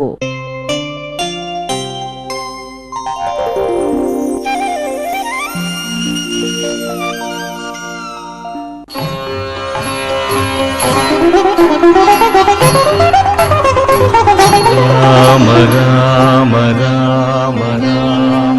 రామ రామ రామ రామ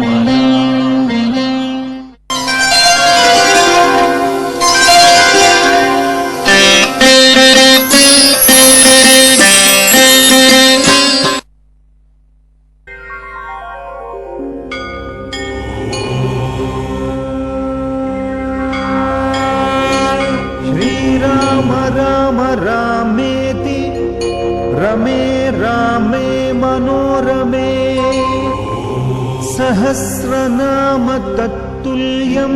శ్రీరామ రామ రామేతి రమే రామే మనోరమే సహస్రనామ తత్తుల్యం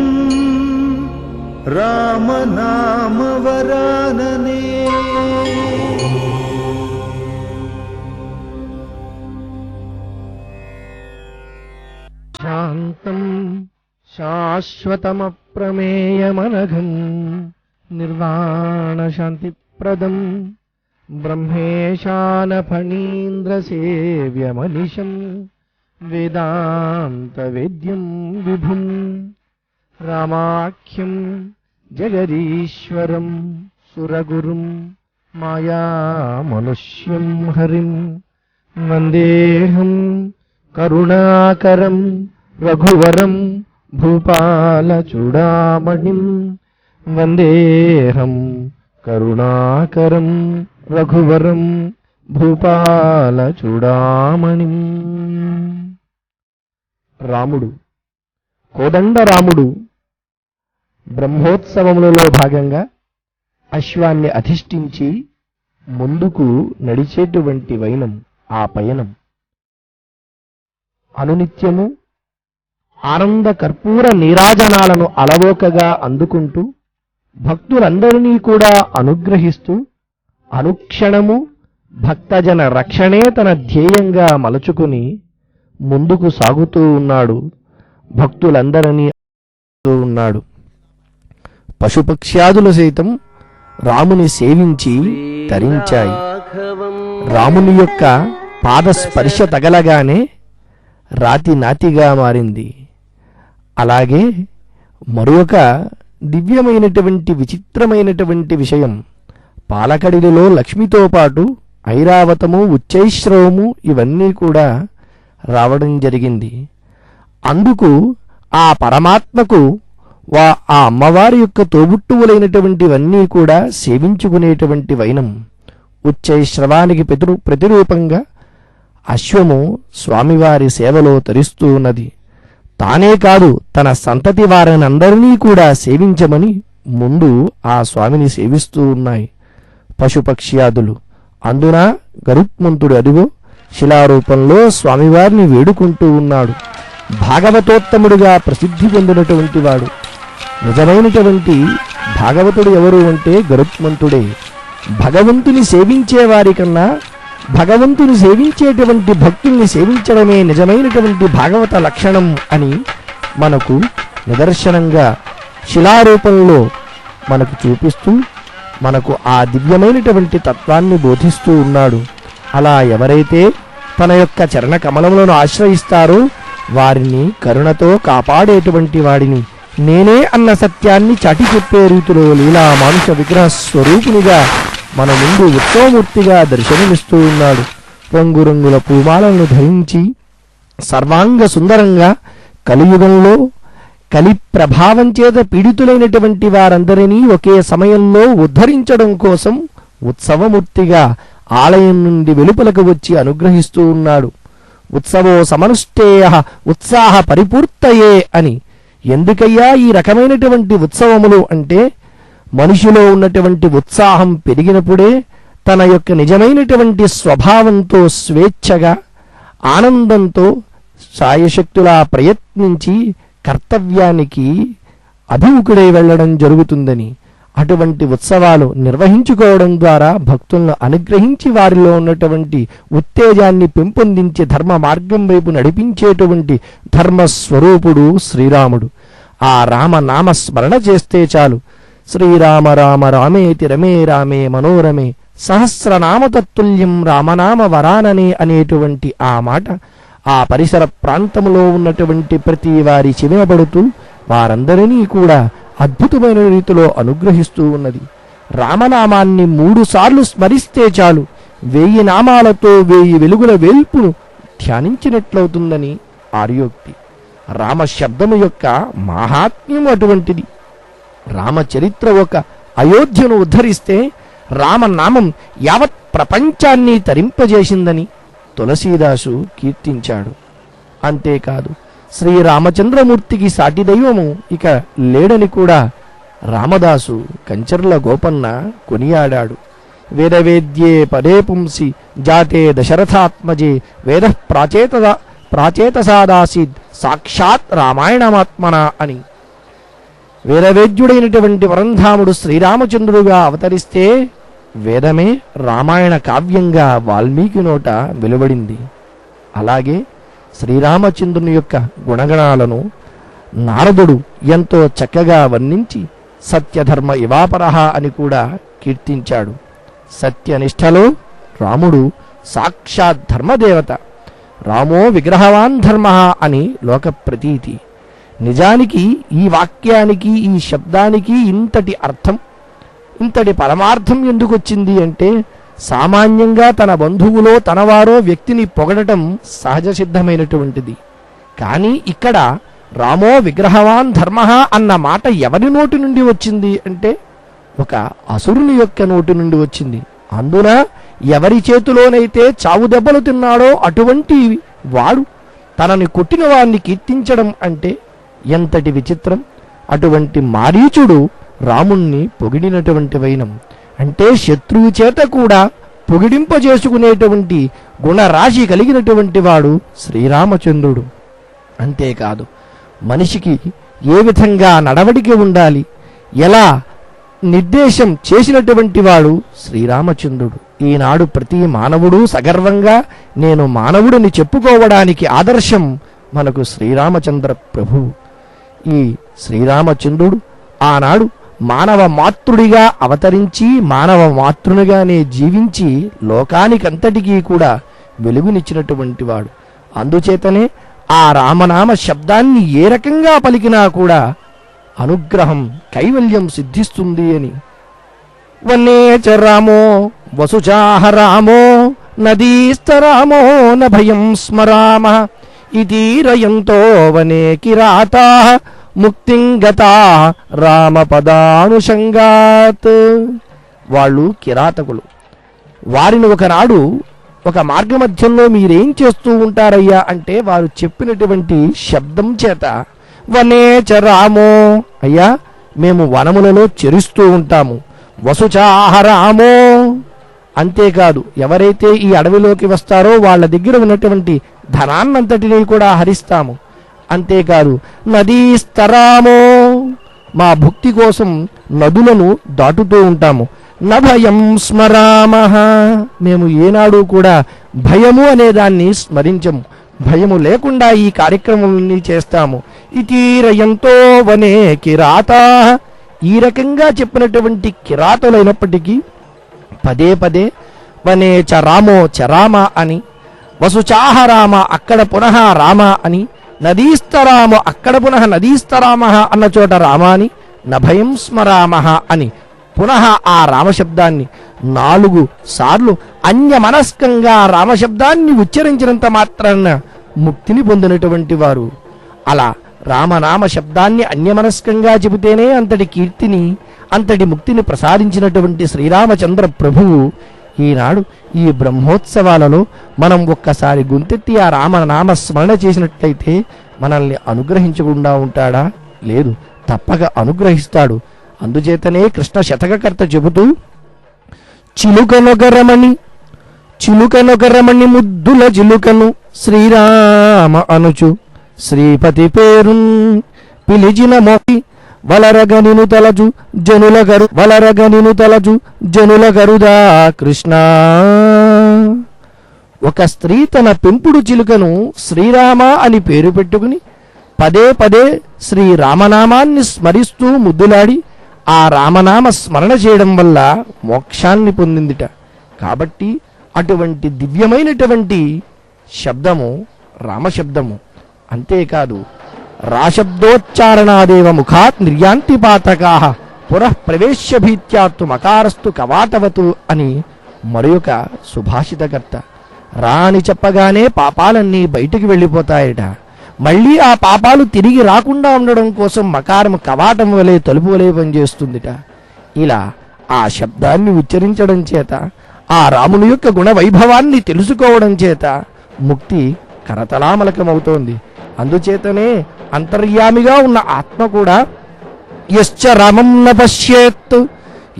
రామనామ వరాననే. శాంతం శాశ్వతమప్రమేయమనఘం నిర్వాణ శాంతిప్రదం బ్రహ్మేశానఫణీంద్రసేవ్యమనిశం వేదాంతవేద్యం విభుం రామాఖ్యం జగదీశ్వరం సురగురుం మాయామనుష్యం హరిం వందేహం కరుణాకరం రఘువరం భూపాలచూడామణిం వందేహం కరుణాకరం రఘువరం భూపాలచూడామణిం. రాముడు, కోదండ రాముడు బ్రహ్మోత్సవములలో భాగంగా అశ్వాన్ని అధిష్ఠించి ముందుకు నడిచేటువంటి వైనం ఆ పయనం అనునిత్యము ఆనంద కర్పూర నీరాజనాలను అలవోకగా అందుకుంటూ భక్తులందరినీ కూడా అనుగ్రహిస్తూ అనుక్షణము భక్తజన రక్షణే తన ధ్యేయంగా మలుచుకుని ముందుకు సాగుతూ ఉన్నాడు, భక్తులందరినీ ఉన్నాడు. పశుపక్ష్యాదులు సైతం రాముని సేవించి తరించాయి. రాముని యొక్క పాదస్పర్శ తగలగానే రాతి నాతిగా మారింది. అలాగే మరొక దివ్యమైనటువంటి విచిత్రమైనటువంటి విషయం, పాలకడిలో లక్ష్మితో పాటు ఐరావతము ఉచ్చైశ్రవము ఇవన్నీ కూడా రావడం జరిగింది. అందుకు ఆ పరమాత్మకు ఆ అమ్మవారి యొక్క తోబుట్టువులైనటువంటివన్నీ కూడా సేవించుకునేటువంటి వైనం ఉచ్చైశ్రవానికి ప్రతిరూపంగా అశ్వము స్వామివారి సేవలో తరిస్తూ ఉన్నది. తానే కాదు తన సంతతి వారినందరినీ కూడా సేవించమని ముందు ఆ స్వామిని సేవిస్తూ ఉన్నాయి పశుపక్ష్యాదులు. అందున గరుత్మంతుడు అదిగో శిలారూపంలో స్వామివారిని వేడుకుంటూ ఉన్నాడు. భాగవతోత్తముడుగా ప్రసిద్ధి పొందినటువంటి వాడు. నిజమైనటువంటి భాగవతుడు ఎవరు అంటే గరుత్మంతుడే. భగవంతుని సేవించే వారికన్నా భగవంతుని సేవించేటువంటి భక్తుల్ని సేవించడమే నిజమైనటువంటి భాగవత లక్షణం అని మనకు నిదర్శనంగా శిలారూపంలో మనకు చూపిస్తూ మనకు ఆ దివ్యమైనటువంటి తత్వాన్ని బోధిస్తూ ఉన్నాడు. అలా ఎవరైతే తన యొక్క చరణ కమలములను ఆశ్రయిస్తారో వారిని కరుణతో కాపాడేటువంటి వాడిని, నేనే అన్న సత్యాన్ని చాటి చెప్పే రీతిలో లీలా మానుష విగ్రహ స్వరూపునిగా మన ముందు ఉత్తమమూర్తిగా దర్శనమిస్తూ ఉన్నాడు. రంగురంగుల పూమాలను ధరించి సర్వాంగ సుందరంగా కలియుగంలో కలి ప్రభావం చేత పీడితులైనటువంటి వారందరినీ ఒకే సమయంలో ఉద్ధరించడం కోసం ఉత్సవమూర్తిగా ఆలయం నుండి వెలుపలకు వచ్చి అనుగ్రహిస్తూ ఉన్నాడు. ఉత్సవో సమనుష్ఠేయ ఉత్సాహ పరిపూర్తయే అని. ఎందుకయ్యా ఈ రకమైనటువంటి ఉత్సవములు అంటే, మనిషిలో ఉన్నటువంటి ఉత్సాహం పెరిగినప్పుడే తన యొక్క నిజమైనటువంటి స్వభావంతో స్వేచ్ఛగా ఆనందంతో సాయశక్తులా ప్రయత్నించి కర్తవ్యానికి అభిముఖుడై వెళ్లడం జరుగుతుందని, అటువంటి ఉత్సవాలు నిర్వహించుకోవడం ద్వారా భక్తులను అనుగ్రహించి వారిలో ఉన్నటువంటి ఉత్తేజాన్ని పెంపొందించి ధర్మ మార్గం వైపు నడిపించేటువంటి ధర్మస్వరూపుడు శ్రీరాముడు. ఆ రామనామ స్మరణ చేస్తే చాలు, శ్రీరామ రామ రామేతి రమే రామే మనోరమే సహస్రనామ తత్తుల్యం రామనామ వరాననే అనేటువంటి ఆ మాట ఆ పరిసర ప్రాంతంలో ఉన్నటువంటి ప్రతి వారి చెవినబడుతూ వారందరినీ కూడా అద్భుతమైన రీతిలో అనుగ్రహిస్తూ ఉన్నది. రామనామాన్ని 3 సార్లు స్మరిస్తే చాలు 1000 నామాలతో 1000 వెలుగుల వేల్పును ధ్యానించినట్లవుతుందని ఆర్యోక్తి. రామశబ్దము యొక్క మాహాత్మ్యం అటువంటిది. రామచరిత్ర ఒక అయోధ్యను ఉద్ధరిస్తే రామనామం యావత్ ప్రపంచాన్ని తరింపజేసిందని తులసీదాసు కీర్తించాడు. అంతేకాదు శ్రీరామచంద్రమూర్తికి సాటి దైవము ఇక లేడని కూడా రామదాసు కంచర్ల గోపన్న కొనియాడాడు. వేదవేద్యే పదే పుంసి జాతే దశరథాత్మజే వేద ప్రాచేతసాదాసీద్ సాక్షాత్ రామాయణమాత్మన అని. వేదవేద్యుడైనటువంటి వరంధాముడు శ్రీరామచంద్రుడుగా అవతరిస్తే వేదమే రామాయణ కావ్యంగా వాల్మీకి నోట వెలువడింది. అలాగే శ్రీరామచంద్రుని యొక్క గుణగణాలను నారదుడు ఎంతో చక్కగా వర్ణించి సత్యధర్మ ఇవాపరహ అని కూడా కీర్తించాడు. సత్యనిష్టలో రాముడు సాక్షాత్ ధర్మదేవత. రామో విగ్రహవాన్ ధర్మ అని లోక ప్రతీతి. నిజానికి ఈ వాక్యానికి ఈ శబ్దానికి ఇంతటి అర్థం ఇంతటి పరమార్థం ఎందుకు వచ్చింది అంటే సామాన్యంగా తన బంధువులో తనవారో వ్యక్తిని పొగడటం సహజ సిద్ధమైనటువంటిది. కానీ ఇక్కడ రామో విగ్రహవాన్ ధర్మ అన్న మాట ఎవరి నోటి నుండి వచ్చింది అంటే ఒక అసురుని యొక్క నోటి నుండి వచ్చింది. అందున ఎవరి చేతిలోనైతే చావు దెబ్బలు తిన్నాడో అటువంటి వాడు తనని కొట్టిన వారిని కీర్తించడం అంటే ఎంతటి విచిత్రం. అటువంటి మారీచుడు రాముణ్ణి పొగిడినటువంటి వైనం అంటే శత్రువు చేత కూడా పొగిడింపజేసుకునేటువంటి గుణరాశి కలిగినటువంటి వాడు శ్రీరామచంద్రుడు. అంతేకాదు మనిషికి ఏ విధంగా నడవడిక ఉండాలి ఎలా నిర్దేశం చేసినటువంటి వాడు శ్రీరామచంద్రుడు. ఈనాడు ప్రతి మానవుడు సగర్వంగా నేను మానవుడిని చెప్పుకోవడానికి ఆదర్శం మనకు శ్రీరామచంద్ర ప్రభువు. ఈ శ్రీరామచంద్రుడు ఆనాడు మానవ మాతృడిగా అవతరించి మానవ మాతృనిగానే జీవించి లోకానికంతటికీ కూడా వెలుగునిచ్చినటువంటి వాడు. అందుచేతనే ఆ రామనామ శబ్దాన్ని ఏ రకంగా పలికినా కూడా అనుగ్రహం కైవల్యం సిద్ధిస్తుంది అని. వన్నే చ రామో వసుచాహ రామో నదీస్తరామో న భయం స్మరామ ఇతీరయంతో వనే కిరాతా ముక్తిం గతా రామపదానుషంగాత్. వాళ్ళు కిరాతకులు. వారిని ఒకనాడు ఒక మార్గమధ్యంలో మీరేం చేస్తూ ఉంటారయ్యా అంటే వారు చెప్పినటువంటి శబ్దం చేత వనే చ రామో అయ్యా మేము వనములలో చెరుస్తూ ఉంటాము. వసుచాహ రామో అంతేకాదు ఎవరైతే ఈ అడవిలోకి వస్తారో వాళ్ళ దగ్గర ఉన్నటువంటి ధనాన్నంతటినీ కూడా హరిస్తాము. అంతేకాదు నదీస్తరామో మా భుక్తి కోసం నదులను దాటుతూ ఉంటాము. నభయం స్మరామః మేము ఏనాడు కూడా భయము అనేదాన్ని స్మరించము. భయము లేకుండా ఈ కార్యక్రమాన్ని చేస్తాము. ఇతీరయంతో వనే కిరాతా ఈ రకంగా చెప్పినటువంటి కిరాతులైనప్పటికీ పదే పదే వనే చ రామో చ రామ అని వసుచాహ రామ అక్కడ పునః రామ అని నదీస్తరామ అక్కడ పునః నదీస్తరామ అన్న చోట రామ అని నభయం స్మరామ అని పునః ఆ రామశబ్దాన్ని 4 సార్లు అన్యమనస్కంగా రామశబ్దాన్ని ఉచ్చరించినంత మాత్రాన ముక్తిని పొందినటువంటి వారు. అలా రామనామ శబ్దాన్ని అన్యమనస్కంగా చెబితేనే అంతటి కీర్తిని అంతటి ముక్తిని ప్రసాదించినటువంటి శ్రీరామచంద్ర ప్రభువు ఈనాడు ఈ బ్రహ్మోత్సవాలలో మనం ఒక్కసారి గుంతెత్తి ఆ రామనామ స్మరణ చేసినట్లయితే మనల్ని అనుగ్రహించకుండా ఉంటాడా? లేదు, తప్పక అనుగ్రహిస్తాడు. అందుచేతనే కృష్ణ శతకకర్త చెబుతూ చిలుకనొకరమణి ముద్దుల చిలుకను శ్రీరామ అనుచు శ్రీపతి పేరున్ పిలిచిన మోకి వలరగనిను తలజు జనుల గరుదా కృష్ణ. ఒక స్త్రీ తన పెంపుడు చిలుకను శ్రీరామ అని పేరు పెట్టుకుని పదే పదే శ్రీరామనామాన్ని స్మరిస్తూ ముద్దులాడి ఆ రామనామ స్మరణ చేయడం వల్ల మోక్షాన్ని పొందిందిట. కాబట్టి అటువంటి దివ్యమైనటువంటి శబ్దము రామశబ్దము. అంతేకాదు, రాశబ్దోచ్చారణాదేవ ముఖాత్ నిర్యాంతి పాతకాః పునః ప్రవేశ్య భీత్యాత్తు మకారస్తు కవాటవతు అని మరొక సుభాషితకర్త. రా అని చెప్పగానే పాపాలన్నీ బయటికి వెళ్ళిపోతాయట. మళ్ళీ ఆ పాపాలు తిరిగి రాకుండా ఉండడం కోసం మకారం కవాటం వలె తలుపు వలె పనిచేస్తుందిట. ఇలా ఆ శబ్దాన్ని ఉచ్చరించడం చేత, ఆ రాముని యొక్క గుణ వైభవాన్ని తెలుసుకోవడం చేత ముక్తి కరతలామలకమవుతోంది. అందుచేతనే అంతర్యామిగా ఉన్న ఆత్మ కూడా యశ్చ రామం న పశ్యేత్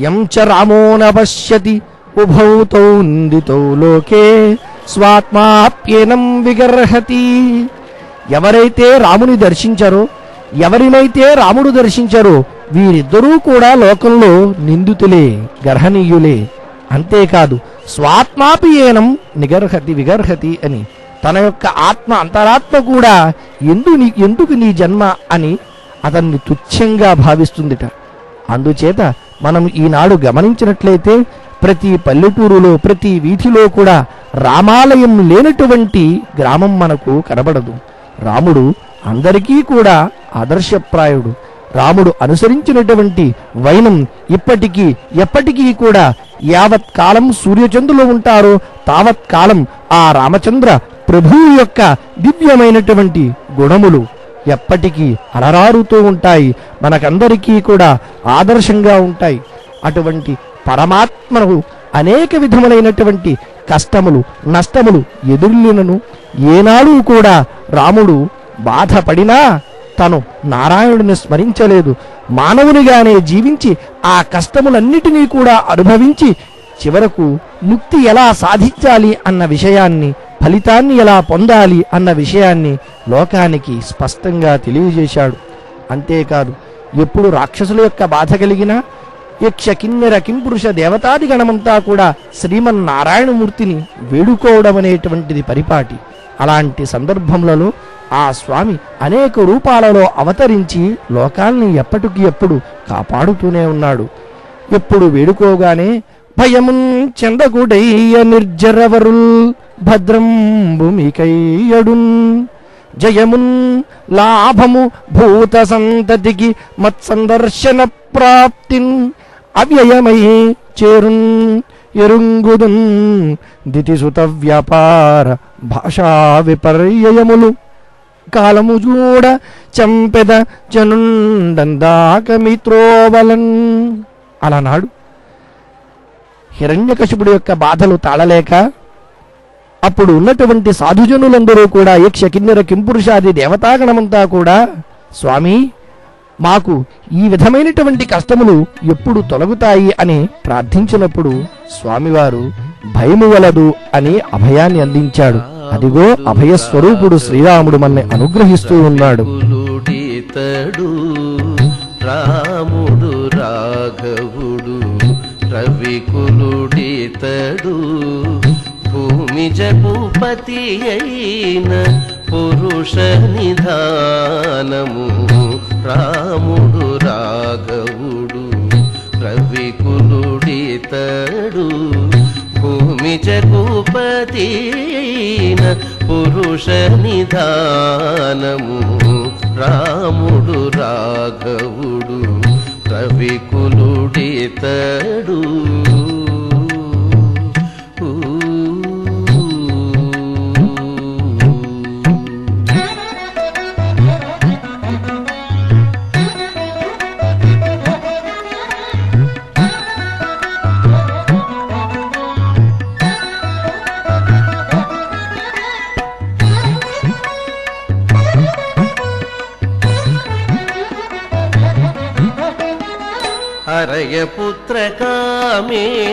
యం చ రామో న పశ్యతి ఉభౌ తౌ నిందితౌ లోకే స్వాత్మాప్యేనం విగర్హతి. ఎవరైతే రాముని దర్శించారో, ఎవరినైతే రాముడు దర్శించారో వీరిద్దరూ కూడా లోకంలో నిందితులే, గర్హనీయులే. అంతేకాదు, స్వాత్మాపి ఏనం నిగర్హతి విగర్హతి అని తన యొక్క ఆత్మ అంతరాత్మ కూడా ఎందుకు నీ జన్మ అని అతన్ని తుచ్చంగా భావిస్తుందిట. అందుచేత మనం ఈనాడు గమనించినట్లయితే ప్రతి పల్లెటూరులో, ప్రతి వీధిలో కూడా రామాలయం లేనటువంటి గ్రామం మనకు కనబడదు. రాముడు అందరికీ కూడా ఆదర్శప్రాయుడు. రాముడు అనుసరించినటువంటి వైనం ఇప్పటికీ ఎప్పటికీ కూడా యావత్ కాలం సూర్యచంద్రులు ఉంటారో తావత్ కాలం ఆ రామచంద్ర ప్రభువు యొక్క దివ్యమైనటువంటి గుణములు ఎప్పటికీ అలరారుతూ ఉంటాయి, మనకందరికీ కూడా ఆదర్శంగా ఉంటాయి. అటువంటి పరమాత్మను అనేక విధములైనటువంటి కష్టములు నష్టములు ఎదుర్లినను ఏనాడూ కూడా రాముడు బాధపడినా తను నారాయణుడిని స్మరించలేదు. మానవునిగానే జీవించి ఆ కష్టములన్నిటినీ కూడా అనుభవించి చివరకు ముక్తి ఎలా సాధించాలి అన్న విషయాన్ని, ఫలితాన్ని ఎలా పొందాలి అన్న విషయాన్ని లోకానికి స్పష్టంగా తెలియజేశాడు. అంతేకాదు, ఎప్పుడు రాక్షసుల యొక్క బాధ కలిగినా యక్ష కిన్నెర కింపురుష దేవతాది గణమంతా కూడా శ్రీమన్నారాయణమూర్తిని వేడుకోవడం అనేటువంటిది పరిపాటి. అలాంటి సందర్భములలో ఆ స్వామి అనేక రూపాలలో అవతరించి లోకాల్ని ఎప్పటికి ఎప్పుడు కాపాడుతూనే ఉన్నాడు. ఎప్పుడు వేడుకోగానే భయమున్ చెందగుడయ్య నిర్జరవరుల్ భద్రంబు మీకయ్యడున్ జయమున్ లాభము భూత సంతతికి మత్సందర్శన ప్రాప్తిన్ అవ్యయమై చేరున్ ఎరుంగుదున్ దితిసుత వ్యాపార భాషా విపర్యయములు కాలము చూడ చంపెద జనుండందాక మిత్రోవలన్. అలానాడు హిరణ్యకశిపుడి యొక్క బాధలు తాళలేక అప్పుడు ఉన్నటువంటి సాధుజనులందరూ కూడా యక్ష కిన్నెర కింపురుషాది దేవతాగణమంతా కూడా స్వామి మాకు ఈ విధమైనటువంటి కష్టములు ఎప్పుడు తొలగుతాయి అని ప్రార్థించినప్పుడు స్వామివారు భయము వలదు అని అభయాన్ని అందించాడు. అదిగో అభయస్వరూపుడు శ్రీరాముడు మనల్ని అనుగ్రహిస్తూ ఉన్నాడు. రాముడు రాఘవుడు రవికులుడితడు భూమి జగూపతి అయిన పురుష నిధానము. రాముడు రాఘవుడు రవికులుడితడు భూమి జగూపతి అయిన పురుష నిధానము. రాముడు రాఘవుడు రవికులుడితడు. హరయపుత్ర కామేష్టియందు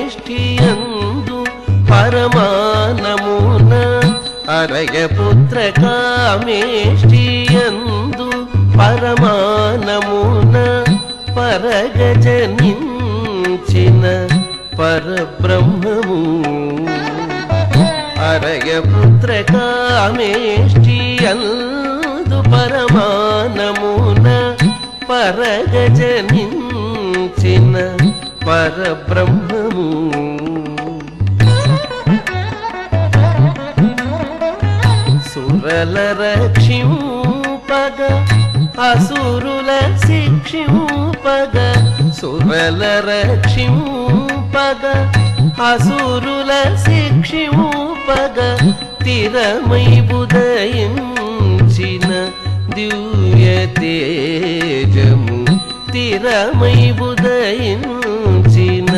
పరమానమున. హరయపుత్ర కామేష్టియందు పరమానమున పరగజనించిన పరబ్రహ్మము. హరయపుత్ర కామేష్టియందు పరమానమున పరగజనించిన పరబ్రహ్మము. సురల రక్షింపగ అసురుల శిక్షింపగ సురల రక్షింపగ అసురుల శిక్షింపగ తిరమై ఉదయించిన దివ్య తేజము తిరమై ఉదయించిన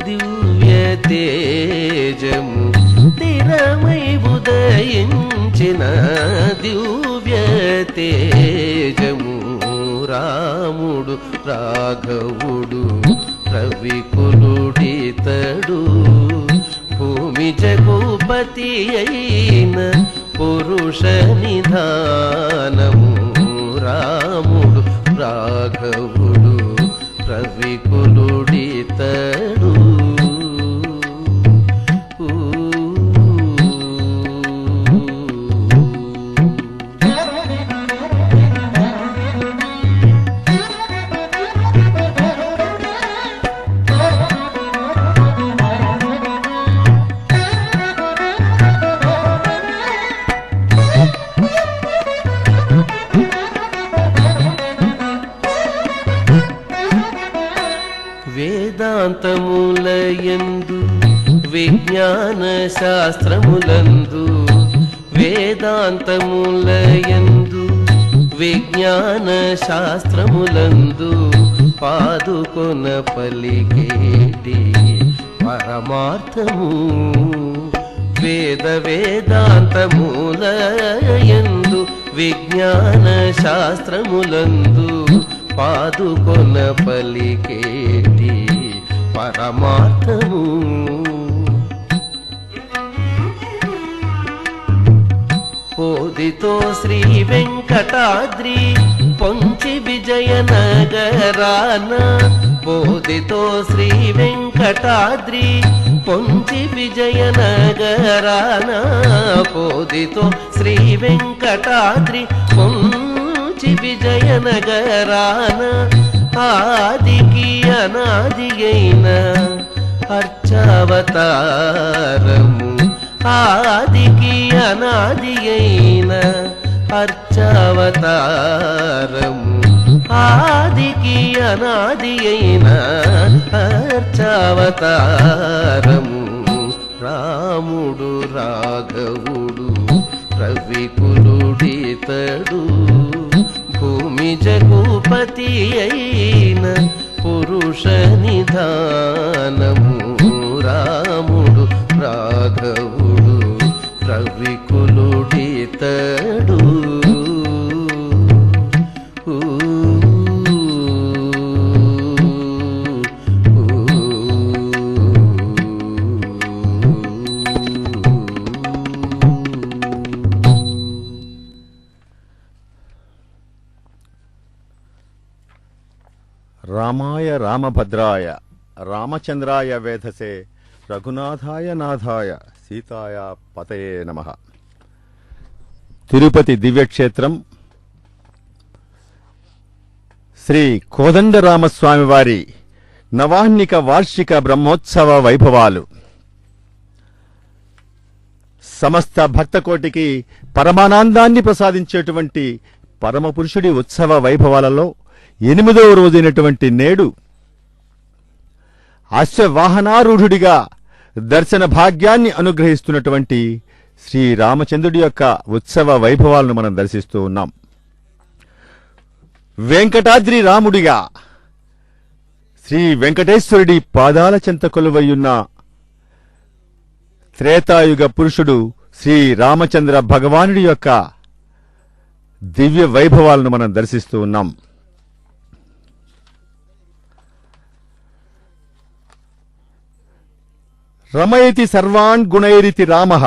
దివ్య తేజము తిరమై ఉదయించిన దివ్య తేజము రాముడు రాఘవుడు రవికులుడితడు భూమి జగోపతి అయిన పురుష నిధానము రాముడు రాఘవుడు రవికులుడితడు వేదాంతములయందు విజ్ఞాన శాస్త్రములందు వేదాంతములయందు విజ్ఞాన శాస్త్రములందు పాదుకొన పలికేటి పరమార్థము వేద వేదాంతములయందు విజ్ఞాన శాస్త్రములందు పాదుకొన పలికేటి పరమార్థము పోదితో శ్రీ వెంకటాద్రి పొంచి విజయనగరాన పోదితో శ్రీ వెంకటాద్రి పొంచి విజయనగరాన పోదితో శ్రీ వెంకటాద్రి పొంచి విజయనగరాన ఆదికి అనాది అయిన అర్చావతారము ఆదికి అనాది అయిన అర్చావతారము ఆదికి అనాది అయిన అర్చావతారము రాముడు రాఘవుడు రవికులుడితడు భూమి జగోపతి అయిన పురుష నిధానము రాముడు రాఘవుడు రవికులుడితడు రామాయ రామభద్రాయ రామచంద్రాయ వేధసే రఘునాథాయ నాథాయ సీతాయ పతయే నమః. తిరుపతి దివ్యక్షేత్రం శ్రీ కోదండరామస్వామివారి నవాహ్నిక వార్షిక బ్రహ్మోత్సవ వైభవాలు సమస్త భక్తకోటికి పరమానందాన్ని ప్రసాదించేటువంటి పరమపురుషుడి ఉత్సవ వైభవాలలో 8వ రోజైనటువంటి నేడు అశ్వవాహనారూఢుడిగా దర్శన భాగ్యాన్ని అనుగ్రహిస్తున్నటువంటి శ్రీ రామచంద్రుడి యొక్క ఉత్సవ వైభవాలను మనం దర్శిస్తూ ఉన్నాం. వెంకటాద్రి రాముడిగా శ్రీ వెంకటేశ్వరుడి పాదాల చెంత కొలువయ్యున్న త్రేతాయుగ పురుషుడు శ్రీ రామచంద్ర భగవానుడి యొక్క దివ్య వైభవాలను మనం దర్శిస్తూ ఉన్నాం. రమయతి సర్వాన్ గుణైరితి రామః,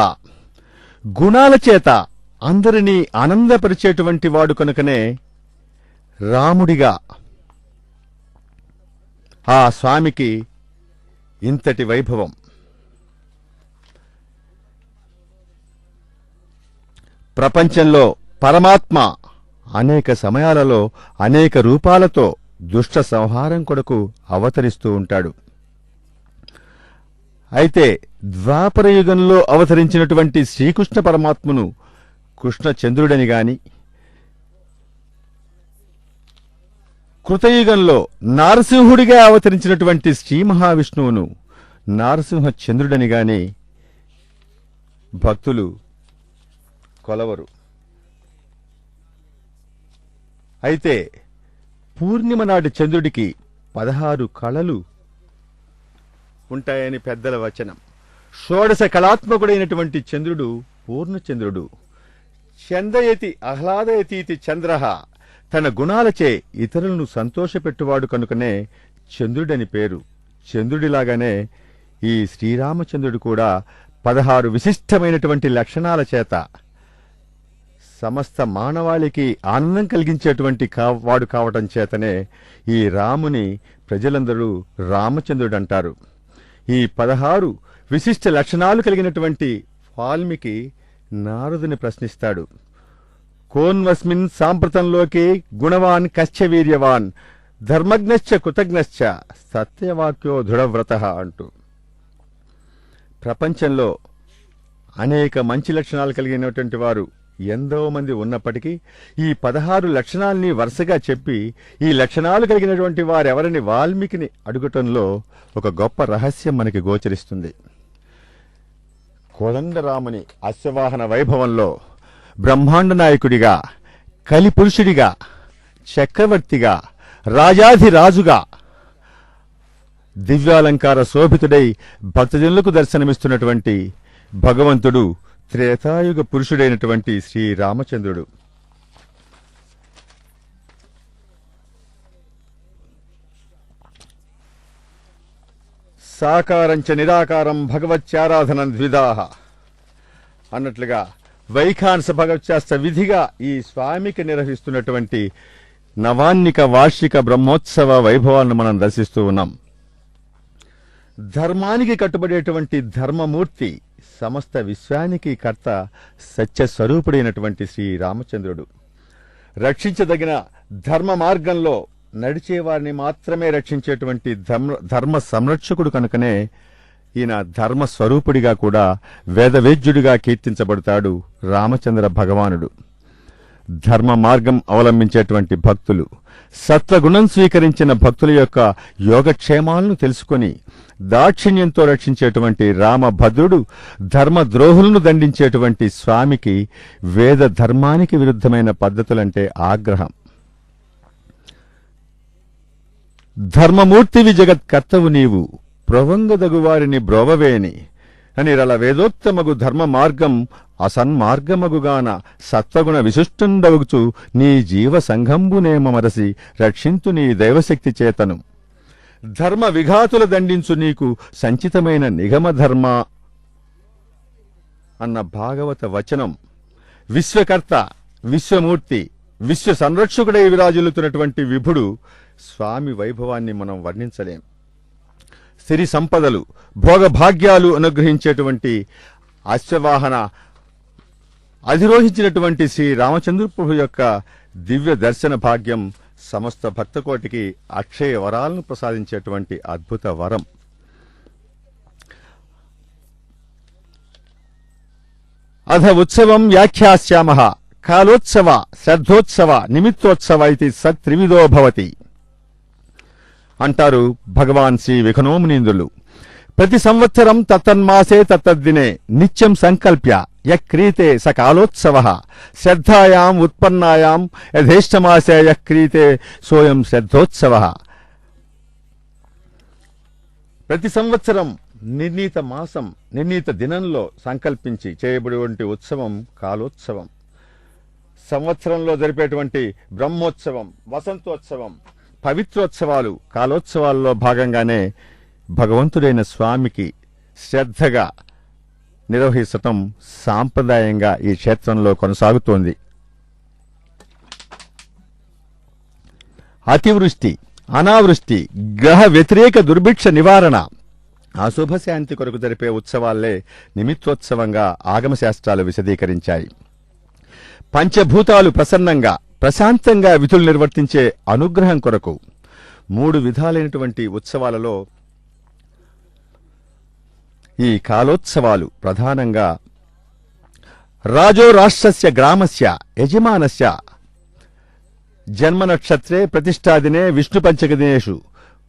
గుణాల చేత అందరినీ ఆనందపరిచేటువంటి వాడు కనుకనే రాముడిగా ఆ స్వామికి ఇంతటి వైభవం. ప్రపంచంలో పరమాత్మ అనేక సమయాలలో అనేక రూపాలతో దుష్ట సంహారం కొరకు అవతరిస్తూ ఉంటాడు. అయితే ద్వాపర యుగంలో అవతరించినటువంటి శ్రీకృష్ణ పరమాత్మను కృష్ణచంద్రుడని గాని, కృతయుగంలో నారసింహుడిగా అవతరించినటువంటి శ్రీ మహావిష్ణువును నారసింహ చంద్రుడని గాని భక్తులు కొలవరు. అయితే పూర్ణిమ నాటి చంద్రుడికి 16 కళలు ఉంటాయని పెద్దల వచనం. షోడశ కళాత్మకుడైనటువంటి చంద్రుడు పూర్ణచంద్రుడు. చందయతి ఆహ్లాదయతీతి చంద్రః, తన గుణాలచే ఇతరులను సంతోషపెట్టువాడు కనుకనే చంద్రుడని పేరు. చంద్రుడిలాగానే ఈ శ్రీరామచంద్రుడు కూడా 16 విశిష్టమైనటువంటి లక్షణాల చేత సమస్త మానవాళికి ఆనందం కలిగించేటువంటి వాడు కావటం చేతనే ఈ రాముని ప్రజలందరూ రామచంద్రుడు అంటారు. ఈ 16 విశిష్ట లక్షణాలు కలిగినటువంటి వాల్మీకి నారదుని ప్రశ్నిస్తాడు. కోన్వస్మిన్ సాంప్రతంలోకే గుణవాన్ కశ్చ వీర్యవాన్ ధర్మజ్ఞశ్చ కృతజ్ఞశ్చ సత్యవాక్యో దృఢవ్రతః అంటూ. ప్రపంచంలో అనేక మంచి లక్షణాలు కలిగినటువంటి వారు ఎంతో మంది ఉన్నప్పటికీ ఈ 16 లక్షణాలని వరుసగా చెప్పి ఈ లక్షణాలు కలిగినటువంటి వారెవరని వాల్మీకిని అడుగటంలో ఒక గొప్ప రహస్యం మనకి గోచరిస్తుంది. కోదండరాముని అశ్వవాహన వైభవంలో బ్రహ్మాండ నాయకుడిగా, కలిపురుషుడిగా, చక్రవర్తిగా, రాజాధిరాజుగా, దివ్యాలంకార శోభితుడై భక్తజనులకు దర్శనమిస్తున్నటువంటి భగవంతుడు త్రేతాయుగ పురుషుడైనటువంటి శ్రీరామచంద్రుడు. సాకారంచ నిరాకారం భగవత్యారాధనం ద్విధాః అన్నట్లుగా వైఖానస భగవత్శాస్త్ర విధిగా ఈ స్వామికి నిర్వహిస్తున్నటువంటి నవాన్నిక వార్షిక బ్రహ్మోత్సవ వైభవాలను మనం దర్శిస్తూ ఉన్నాం. ధర్మానికి కట్టుబడేటువంటి ధర్మమూర్తి, సమస్త విశ్వానికి కర్త, సత్యస్వరూపుడైనటువంటి శ్రీరామచంద్రుడు. రక్షించదగిన ధర్మ మార్గంలో నడిచేవారిని మాత్రమే రక్షించేటువంటి ధర్మ సంరక్షకుడు కనుకనే ఈయన ధర్మస్వరూపుడిగా కూడా వేదవేద్యుడిగా కీర్తించబడతాడు రామచంద్ర భగవానుడు. ధర్మ మార్గం అవలంబించేటువంటి భక్తులు, సత్వగుణం స్వీకరించిన భక్తుల యొక్క యోగక్షేమాలను తెలుసుకొని దాక్షిణ్యంతో రక్షించేటువంటి రామభద్రుడు ధర్మద్రోహులను దండించేటువంటి స్వామికి వేద ధర్మానికి విరుద్ధమైన పద్ధతులంటే ఆగ్రహం. ధర్మమూర్తివి జగత్కర్తవు నీవు, ప్రవంగదగువారిని బ్రోవవేని అని రల వేదోక్తమగు ధర్మ మార్గం అసన్మార్గమగుగాన సత్వగుణ విశిష్టుండవుచు నీ జీవ సంఘంబునేమరసి రక్షింతు నీ దైవశక్తి చేతను. ధర్మ విఘాతుల దండించు నీకు సంచితమైన నిగమ ధర్మ అన్న భాగవత వచనం విశ్వకర్త, విశ్వమూర్తి, విశ్వ సంరక్షకుడై విరాజిల్లుతున్నటువంటి విభుడు స్వామి వైభవాన్ని మనం వర్ణించలేం. సిరి సంపదలు, భోగభాగ్యాలు అనుగ్రహించేటువంటి అశ్వవాహన అధిరోహించినటువంటి శ్రీ రామచంద్ర ప్రభు యొక్క దివ్య దర్శన భాగ్యం సమస్త భక్తకోటికి అక్షయ వరాలను ప్రసాదించేటువంటి అద్భుత వరం. అధ ఉత్సవం వ్యాఖ్యాస్యామః కాలోత్సవ శ్రద్ధోత్సవ నిమిత్తోత్సవ ఇది సత్రివిధో భవతి అంటారు భగవాన్ శ్రీ విఖనోమునీంద్రులు. ప్రతి సంవత్సరం తత్తన్మాసే తత్తద్దినే నిత్యం సంకల్ప్య యక్రీతే స కాలోత్సవః శ్రద్ధాయాం ఉత్పన్నాయాం యథేష్టమాసే యక్రీతే సోయం శ్రద్ధోత్సవః. ప్రతి సంవత్సరం నిర్ణీత మాసం, నిర్ణీత దినంలో సంకల్పించి చేయబడేటువంటి ఉత్సవం కాలోత్సవం. సంవత్సరంలో జరిపేటువంటి బ్రహ్మోత్సవం, వసంతోత్సవం, పవిత్రోత్సవాలు కాలోత్సవాల్లో భాగంగానే భగవంతుడైన స్వామికి శ్రద్ధగా నిర్వహించటం సాంప్రదాయంగా ఈ క్షేత్రంలో కొనసాగుతోంది. అతివృష్టి, అనావృష్టి, గ్రహ వ్యతిరేక దుర్భిక్ష నివారణ, అశుభ శాంతి కొరకు జరిపే ఉత్సవాల్లే నిమిత్తోత్సవంగా ఆగమశాస్త్రాలు విశదీకరించాయి. పంచభూతాలు ప్రసన్నంగా ప్రశాంతంగా విధులు నిర్వర్తించే అనుగ్రహం కొరకు 3 విధాలైనటువంటి ఉత్సవాలలో ఈ కాలోత్సవాలు ప్రధానంగా రాజో రాష్ట్రస్య గ్రామస్య యజమానస్య జన్మ నక్షత్రే ప్రతిష్టాదినే విష్ణు పంచకదినేషు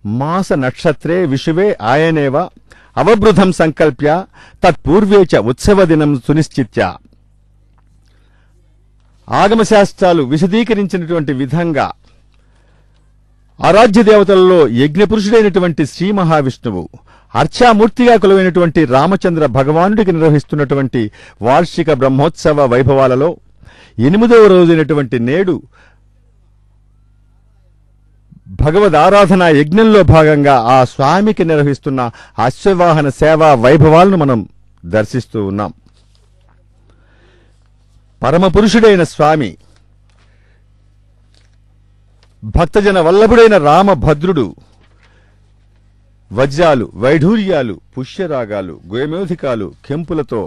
మాస నక్షత్రే విషువే ఆయనేవ అవబృధం సంకల్ప్య తత్పూర్వే చ ఉత్సవ దినం సునిశ్చిత్య. ఆగమశాస్త్రాలు విశదీకరించినటువంటి విధంగా ఆరాధ్య దేవతలలో యజ్ఞపురుషుడైనటువంటి శ్రీ మహావిష్ణువు అర్చామూర్తిగా కొలువైనటువంటి రామచంద్ర భగవానుడికి నిర్వహిస్తున్నటువంటి వార్షిక బ్రహ్మోత్సవ వైభవాలలో 8వ రోజైనటువంటి నేడు భగవద్ యజ్ఞంలో భాగంగా ఆ స్వామికి నిర్వహిస్తున్న అశ్వవాహన సేవా వైభవాలను మనం దర్శిస్తూ ఉన్నాం. పరమపురుషుడైన స్వామి భక్తజన వల్లభుడైన రామభద్రుడు వజ్రాలు, వైఢూర్యాలు, పుష్యరాగాలు, గోమేధికాలు, కెంపులతో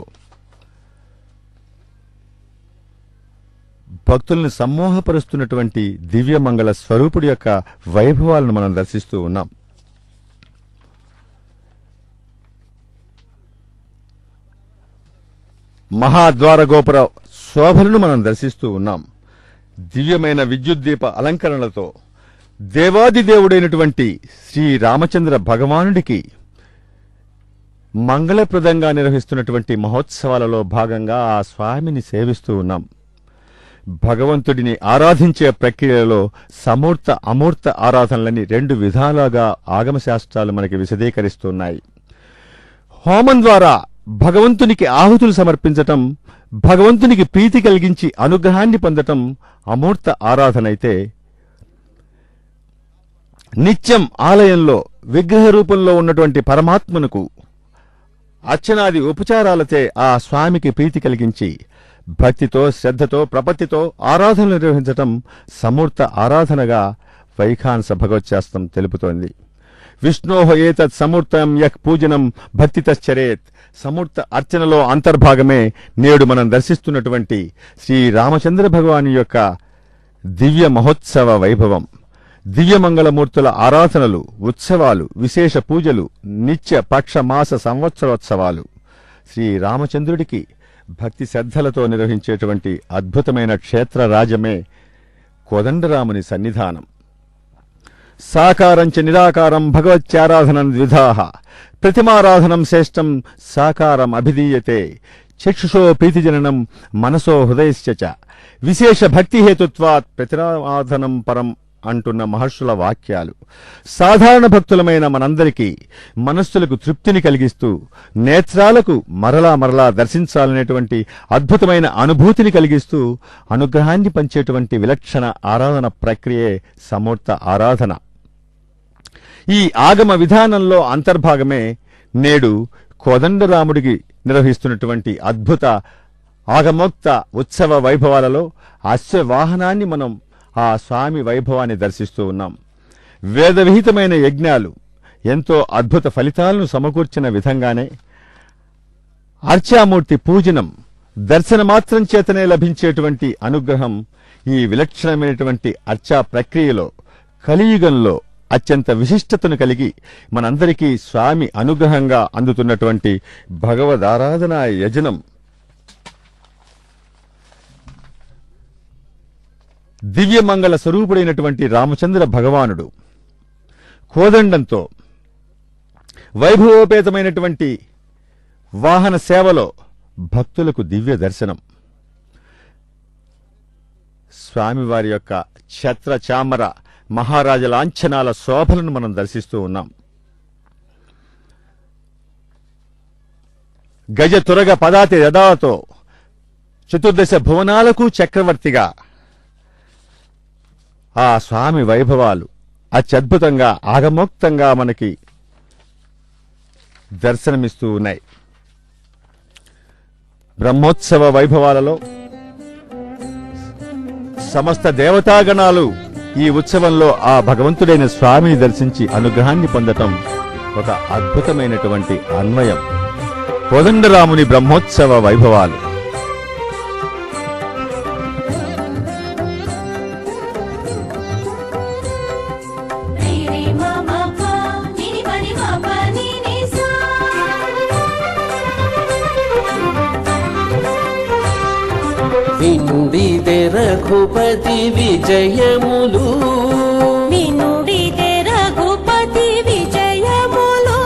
భక్తుల్ని సమ్మోహపరుస్తున్నటువంటి దివ్యమంగళ స్వరూపుడి యొక్క వైభవాలను మనం దర్శిస్తూ ఉన్నాం. మహాద్వార గోపుర శోభలను మనం దర్శిస్తూ ఉన్నాం. దివ్యమైన విద్యుద్దీప అలంకరణలతో దేవాది దేవుడైనటువంటి శ్రీ రామచంద్ర భగవానుడికి మంగళప్రదంగా నిర్వహిస్తున్నటువంటి మహోత్సవాలలో భాగంగా ఆ స్వామిని సేవిస్తూ ఉన్నాం. భగవంతుడిని ఆరాధించే ప్రక్రియలో సమూర్త అమూర్త ఆరాధనలని 2 విధాలుగా ఆగమశాస్త్రాలు మనకి విశదీకరిస్తున్నాయి. హోమం ద్వారా భగవంతునికి ఆహుతులు సమర్పించటం, భగవంతునికి ప్రీతి కలిగించి అనుగ్రహాన్ని పొందటం అమూర్త ఆరాధన అయితే, నిత్యం ఆలయంలో విగ్రహ రూపంలో ఉన్నటువంటి పరమాత్మనుకు అర్చనాది ఉపచారాలతే ఆ స్వామికి ప్రీతి కలిగించి భక్తితో, శ్రద్ధతో, ప్రపత్తితో ఆరాధనలు నిర్వహించటం సమూర్త ఆరాధనగా వైఖానస భగవత్శాస్త్రం తెలుపుతోంది. విష్ణోహ ఏతత్ సమూర్తం యః పూజనం భక్తితశ్చరేత్. సమూర్త అర్చనలో అంతర్భాగమే నేడు మనం దర్శిస్తున్నటువంటి శ్రీ రామచంద్ర భగవాని యొక్క దివ్య మహోత్సవ వైభవం. దివ్యమంగళమూర్తుల ఆరాధనలు, ఉత్సవాలు, విశేష పూజలు, నిత్య పక్ష మాస సంవత్సరోత్సవాలు, శ్రీ రామచంద్రుడికి భక్తి శ్రద్ధలతో నిర్వహించేటువంటి అద్భుతమైన క్షేత్ర రాజమే కోదండరాముని సన్నిధానం. సాకారంచ నిరాకారం భగవత్యారాధనం ద్విధాః ప్రతిమారాధనం శ్రేష్టం సాకారం అభిధీయతే చక్షుషో ప్రీతిజననం మనసో హృదయశ్చ చ విశేష భక్తి హేతుత్వాత్ ప్రతిరాధనం పరం అంటున్న మహర్షుల వాక్యాలు సాధారణ భక్తులమైన మనందరికీ మనస్సులకు తృప్తిని కలిగిస్తూ నేత్రాలకు మరలా మరలా దర్శించాలనేటువంటి అద్భుతమైన అనుభూతిని కలిగిస్తూ అనుగ్రహాన్ని పంచేటువంటి విలక్షణ ఆరాధన ప్రక్రియే సమూర్త ఆరాధన. ఈ ఆగమ విధానంలో అంతర్భాగమే నేడు కోదండరాముడికి నిర్వహిస్తున్నటువంటి అద్భుత ఆగమోక్త ఉత్సవ వైభవాలలో అశ్వవాహనాన్ని మనం ఆ స్వామి వైభవాన్ని దర్శిస్తూ ఉన్నాం. వేదవిహితమైన యజ్ఞాలు ఎంతో అద్భుత ఫలితాలను సమకూర్చిన విధంగానే అర్చామూర్తి పూజనం దర్శనమాత్రం చేతనే లభించేటువంటి అనుగ్రహం ఈ విలక్షణమైనటువంటి అర్చా ప్రక్రియలో కలియుగంలో అత్యంత విశిష్టతను కలిగి మనందరికీ స్వామి అనుగ్రహంగా అందుతున్నటువంటి భగవదారాధనా యజనం. దివ్యమంగళ స్వరూపుడైనటువంటి రామచంద్ర భగవానుడు కోదండంతో వైభవోపేతమైనటువంటి వాహన సేవలో భక్తులకు దివ్య దర్శనం. స్వామివారి యొక్క ఛత్ర చామర మహారాజ లాంఛనాల శోభలను మనం దర్శిస్తూ ఉన్నాం. గజ తురగ పదాతి రథాలతో చతుర్దశ భువనాలకు చక్రవర్తిగా ఆ స్వామి వైభవాలు అత్యద్భుతంగా ఆగమోక్తంగా మనకి దర్శనమిస్తూ ఉన్నాయి. బ్రహ్మోత్సవ వైభవాలలో సమస్త దేవతాగణాలు ఈ ఉత్సవంలో ఆ భగవంతుడైన స్వామిని దర్శించి అనుగ్రహాన్ని పొందటం ఒక అద్భుతమైనటువంటి అన్వయం. కోదండరాముని బ్రహ్మోత్సవ వైభవాలు వినుడిదే రఘుపతి విజయములు వినుడిదే రఘుపతి విజయములు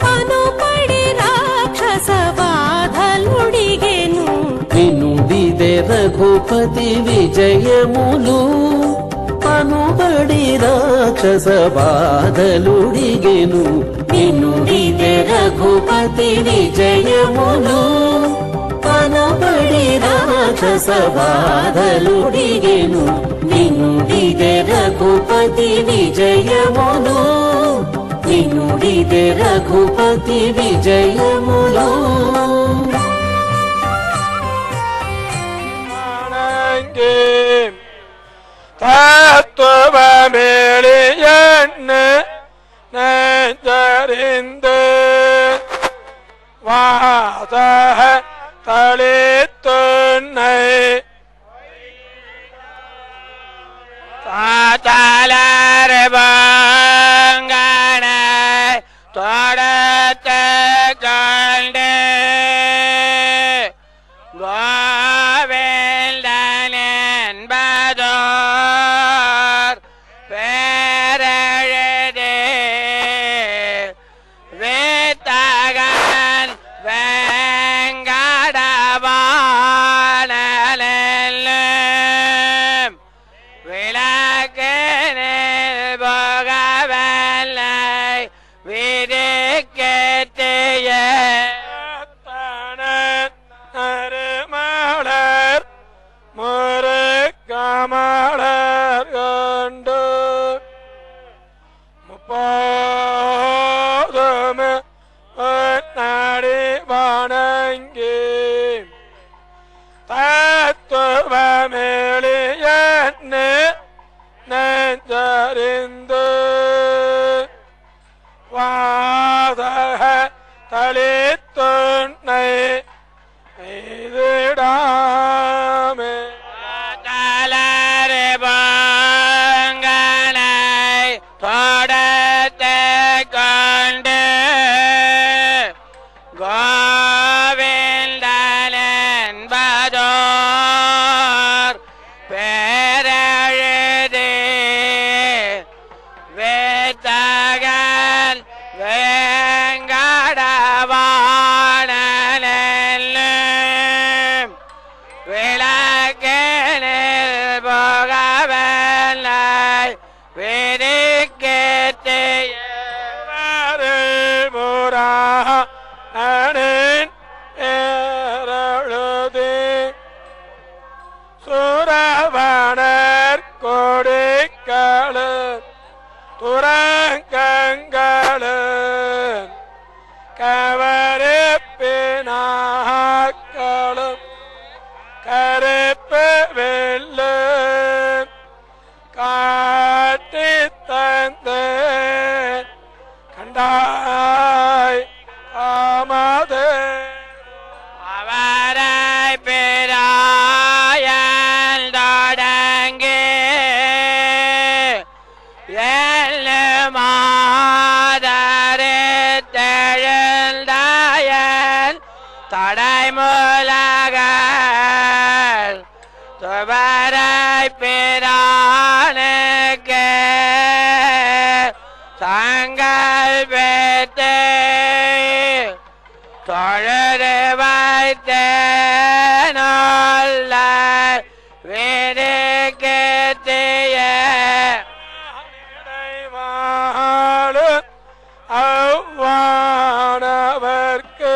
పనుపడి రాక్షస బాధలుడిగెను వినుడిదే రఘుపతి విజయములు పనుబడి రాక్షస బాధలుడిగెను వినుడిదే రఘుపతి విజయములు పనుబడి రాక్షస బాధలుడిగెను వినుడిదే రఘుపతి విజయములు వినుడిదే రఘుపతి విజయములు தத்துவமேளியன்னு நெஞ்சறிந்து வாத தளித்துன்னை தாத்தலர்பங்கனை தொடர்த்து கண்டு கோவிந்தன் என்பதோர் பேரெழுதி வித்தகன் வெங்கடவானலும் விளக்கினில் போகவல்லை விதிக்கெட்டிய அருமலர் முருகமலர் கொண்டு முப்போதும் நடி வணங்கி தத்துவமேளியன்னு நெஞ்சறிந்து வாத தளித்துன்னை எய்திடாமே தளர்பங்கனை தொடர்த்து கொண்டு கோவிந்தன் என்பதோர் பேரெழுதி வித்தகன் வெங்கடவானலும் விளக்கினில் போகவல்லை விதிக்கெட்டிய முரானின் ஏறழுதி சுரவணர் கொடிக்களு துரங்கங்களு கவரிப்பினாக்களும் கருப்பு வெள்ளு காட்டி தந்து கண்டாய் ஆமது அவரை பிராயல் தொடங்கி எல்லு மாதரித்தெழுந்தாயல் தடைமுலகள் துவரை பிரானுக்கு தங்கள் பெற்று தொழுது வைத்தேனல்ல விதிக்கெட்டிய அவ்வானவர்க்கு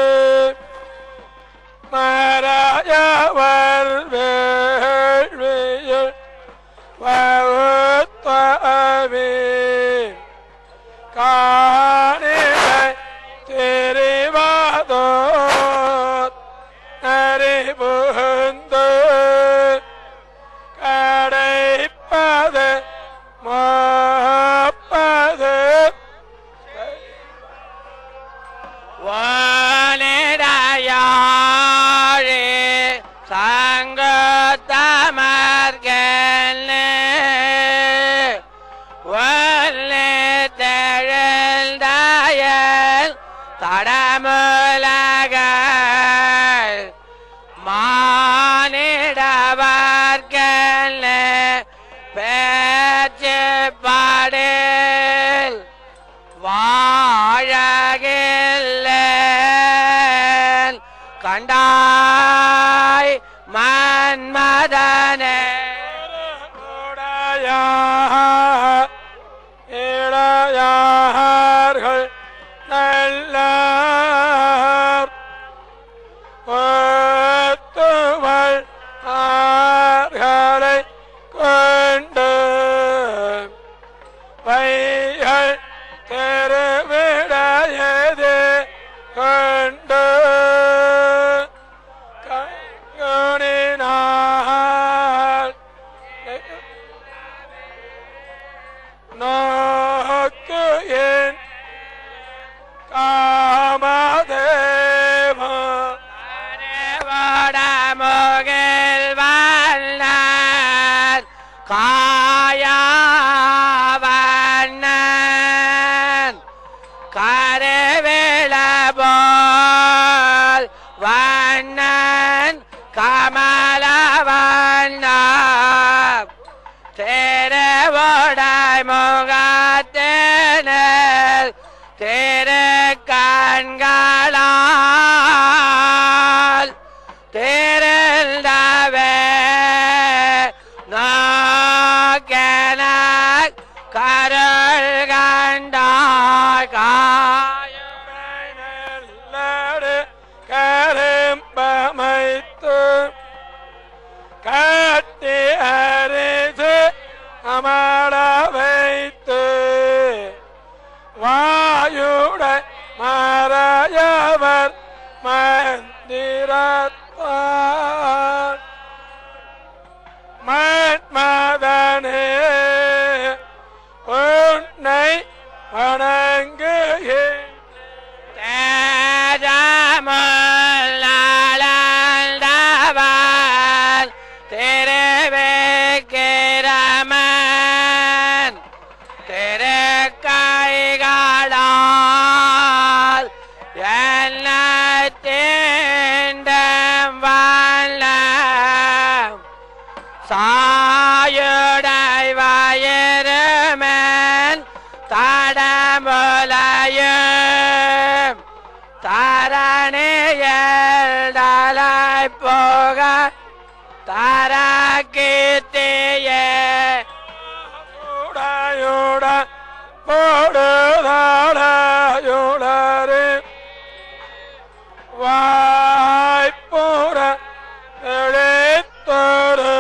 மறையவர் வேள்வியில் வகுத்தவே காணிலை தெரிவதோ அறிவு மன்மதனே உடைய இளையார்கள் நல்ல ஒத்துவள் ஆர்களை கொண்டு வைகள் தெருவிடையது கொண்டு கண்ணினால் நோக்கு என் காமதேவா முகில் வண்ணன் காயவண்ணன் கருவிளபோல் வண்ணன் கமலவண்ணன் திருவுடை முகத்தினில் திரு கண்களால் திரண்டவே நாகன கருள் கண்டாய் காயுடனே கரும்பமைத்து கட்டி அரிது அமர வைத்து வாயுடை மறையவர் மந்திரத்தார் மன்மதனே உன்னை வணங்குகிறேன் தேஜமுள்ளளந்தவன் திருவிக்கிரமன் திருக்கைகளால் என்னை தீண்டும் வண்ணம் சாயுடை வயிறுமேல் தடமுலையும் தரணியில் தலை போக தரக்கித்தியே உடையுட போடுதடையுளரே வாய்ப்புற எழுத்தொரு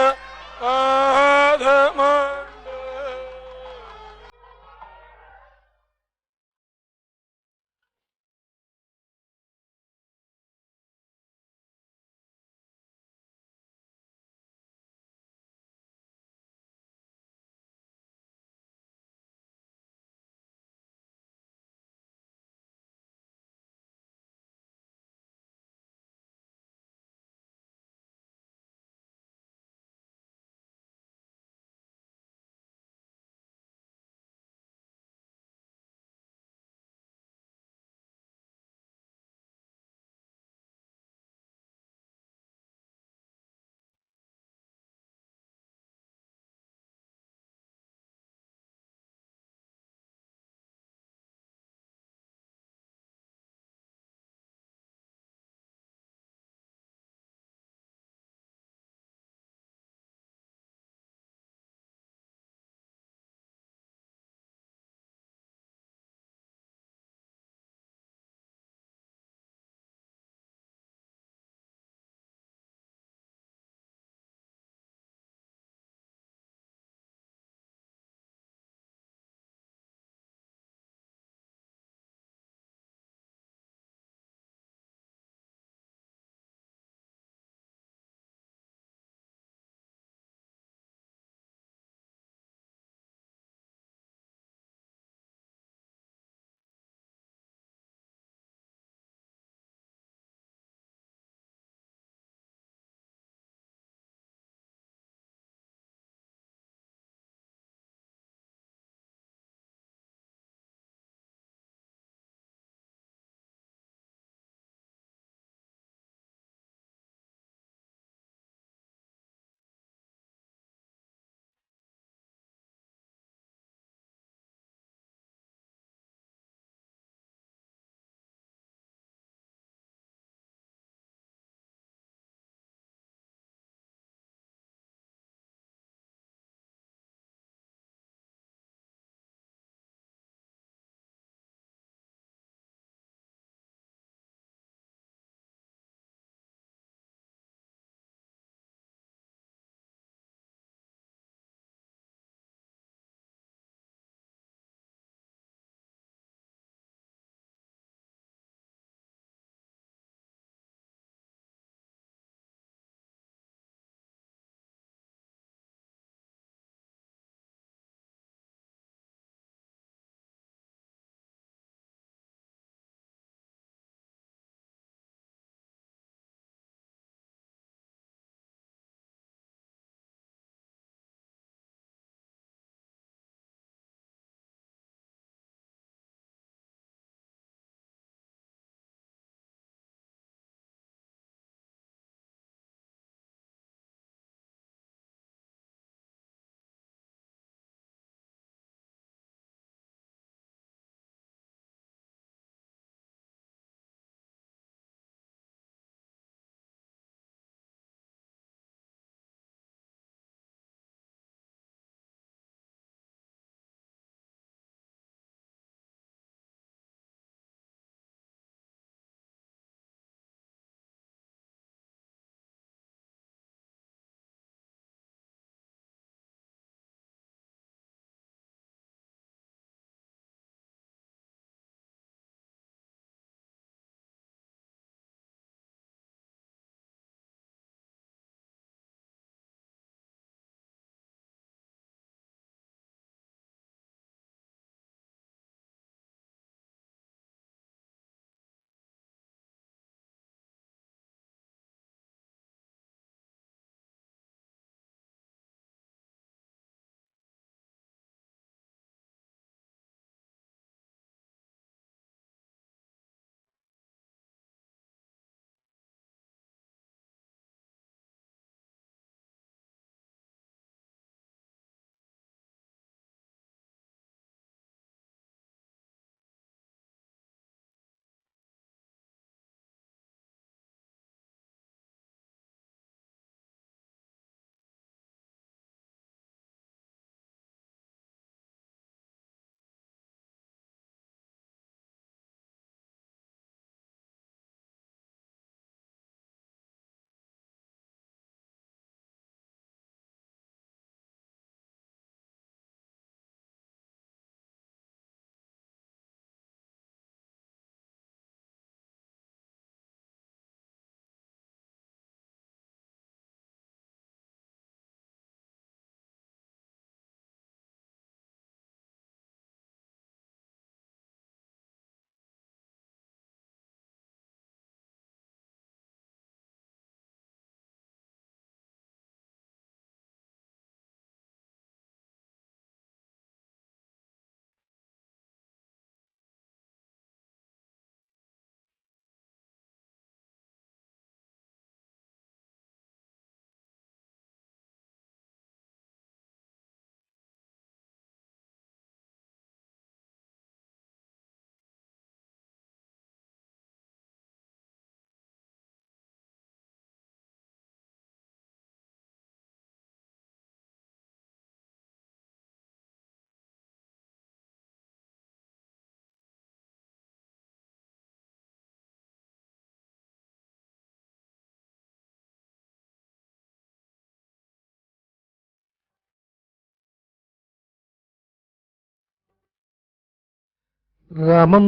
రామం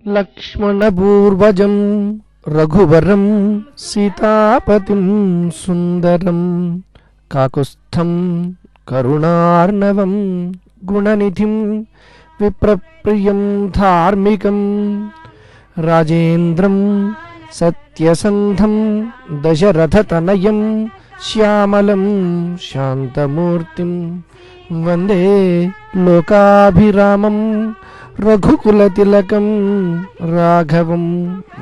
లక్ష్మణపూర్వజం రఘువరం సీతాపతిం సుందరం కాకుస్థం కరుణార్ణవం గుణనిధిం విప్రప్రియం ధార్మికం రాజేంద్రం సత్యసంధం దశరథతనయం శ్యామలం శాంతమూర్తిం వందే లోకాభిరామం రఘుకులతిలకం రాఘవం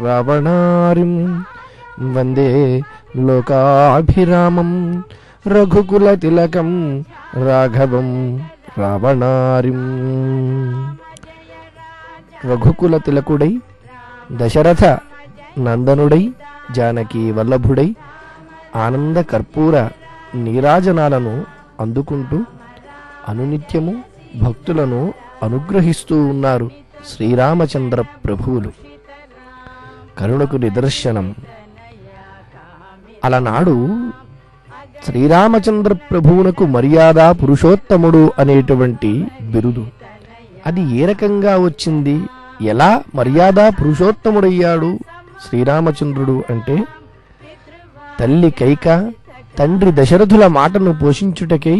రావణారిం వందే లోకాభిరామం రఘుకులతిలకం రాఘవం రావణారిం. రఘుకుల తిలకుడై దశరథ నందనుడై జానకి వల్లభుడై ఆనంద కర్పూర నీరాజనాలను అందుకుంటూ అనునిత్యము భక్తులను అనుగ్రహిస్తూ ఉన్నారు శ్రీరామచంద్ర ప్రభువులు. కరుణకు నిదర్శనం. అలనాడు శ్రీరామచంద్ర ప్రభువునకు మర్యాద పురుషోత్తముడు అనేటువంటి బిరుదు. అది ఏ రకంగా వచ్చింది? ఎలా మర్యాద పురుషోత్తముడయ్యాడు శ్రీరామచంద్రుడు అంటే, తల్లి కైక తండ్రి దశరథుల మాటను పోషించుటకై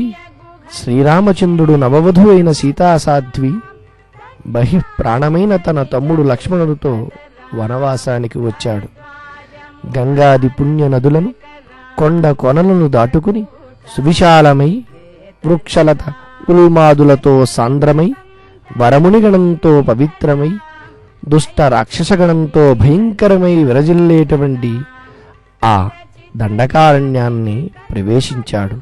శ్రీరామచంద్రుడు నవవధు అయిన సీతాసాధ్వి బహిఃప్రాణమైన తన తమ్ముడు లక్ష్మణుడితో వనవాసానికి వచ్చాడు. గంగాది పుణ్య నదులను కొండ కొనలను దాటుకుని సువిశాలమై వృక్షలత ఉల్మాదులతో సాంద్రమై వరమునిగణంతో పవిత్రమై దుష్ట రాక్షసగణంతో భయంకరమై విరజిల్లేటువంటి ఆ దండకారణ్యాన్ని ప్రవేశించాడు.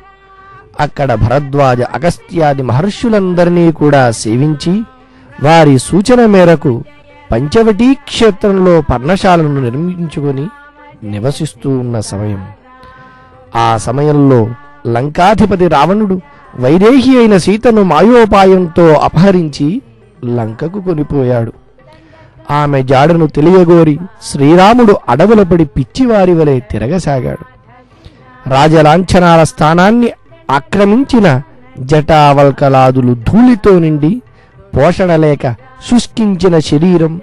అక్కడ భరద్వాజ అగస్త్యాది మహర్షులందరినీ కూడా సేవించి వారి సూచన మేరకు పంచవటీ క్షేత్రంలో పర్ణశాలను నిర్మించుకొని నివసిస్తూ ఉన్న సమయం. ఆ సమయంలో లంకాధిపతి రావణుడు వైదేహి అయిన సీతను మాయోపాయంతో అపహరించి లంకకు కొనిపోయాడు. ఆమె జాడను తెలియగోరి శ్రీరాముడు అడవులపడి పిచ్చివారి వలె తిరగసాగాడు. రాజలాంఛనాల స్థానాన్ని ఆక్రమించిన జటావల్కలాదులు ధూళితో నిండి పోషణ లేక శుష్కించిన శరీరం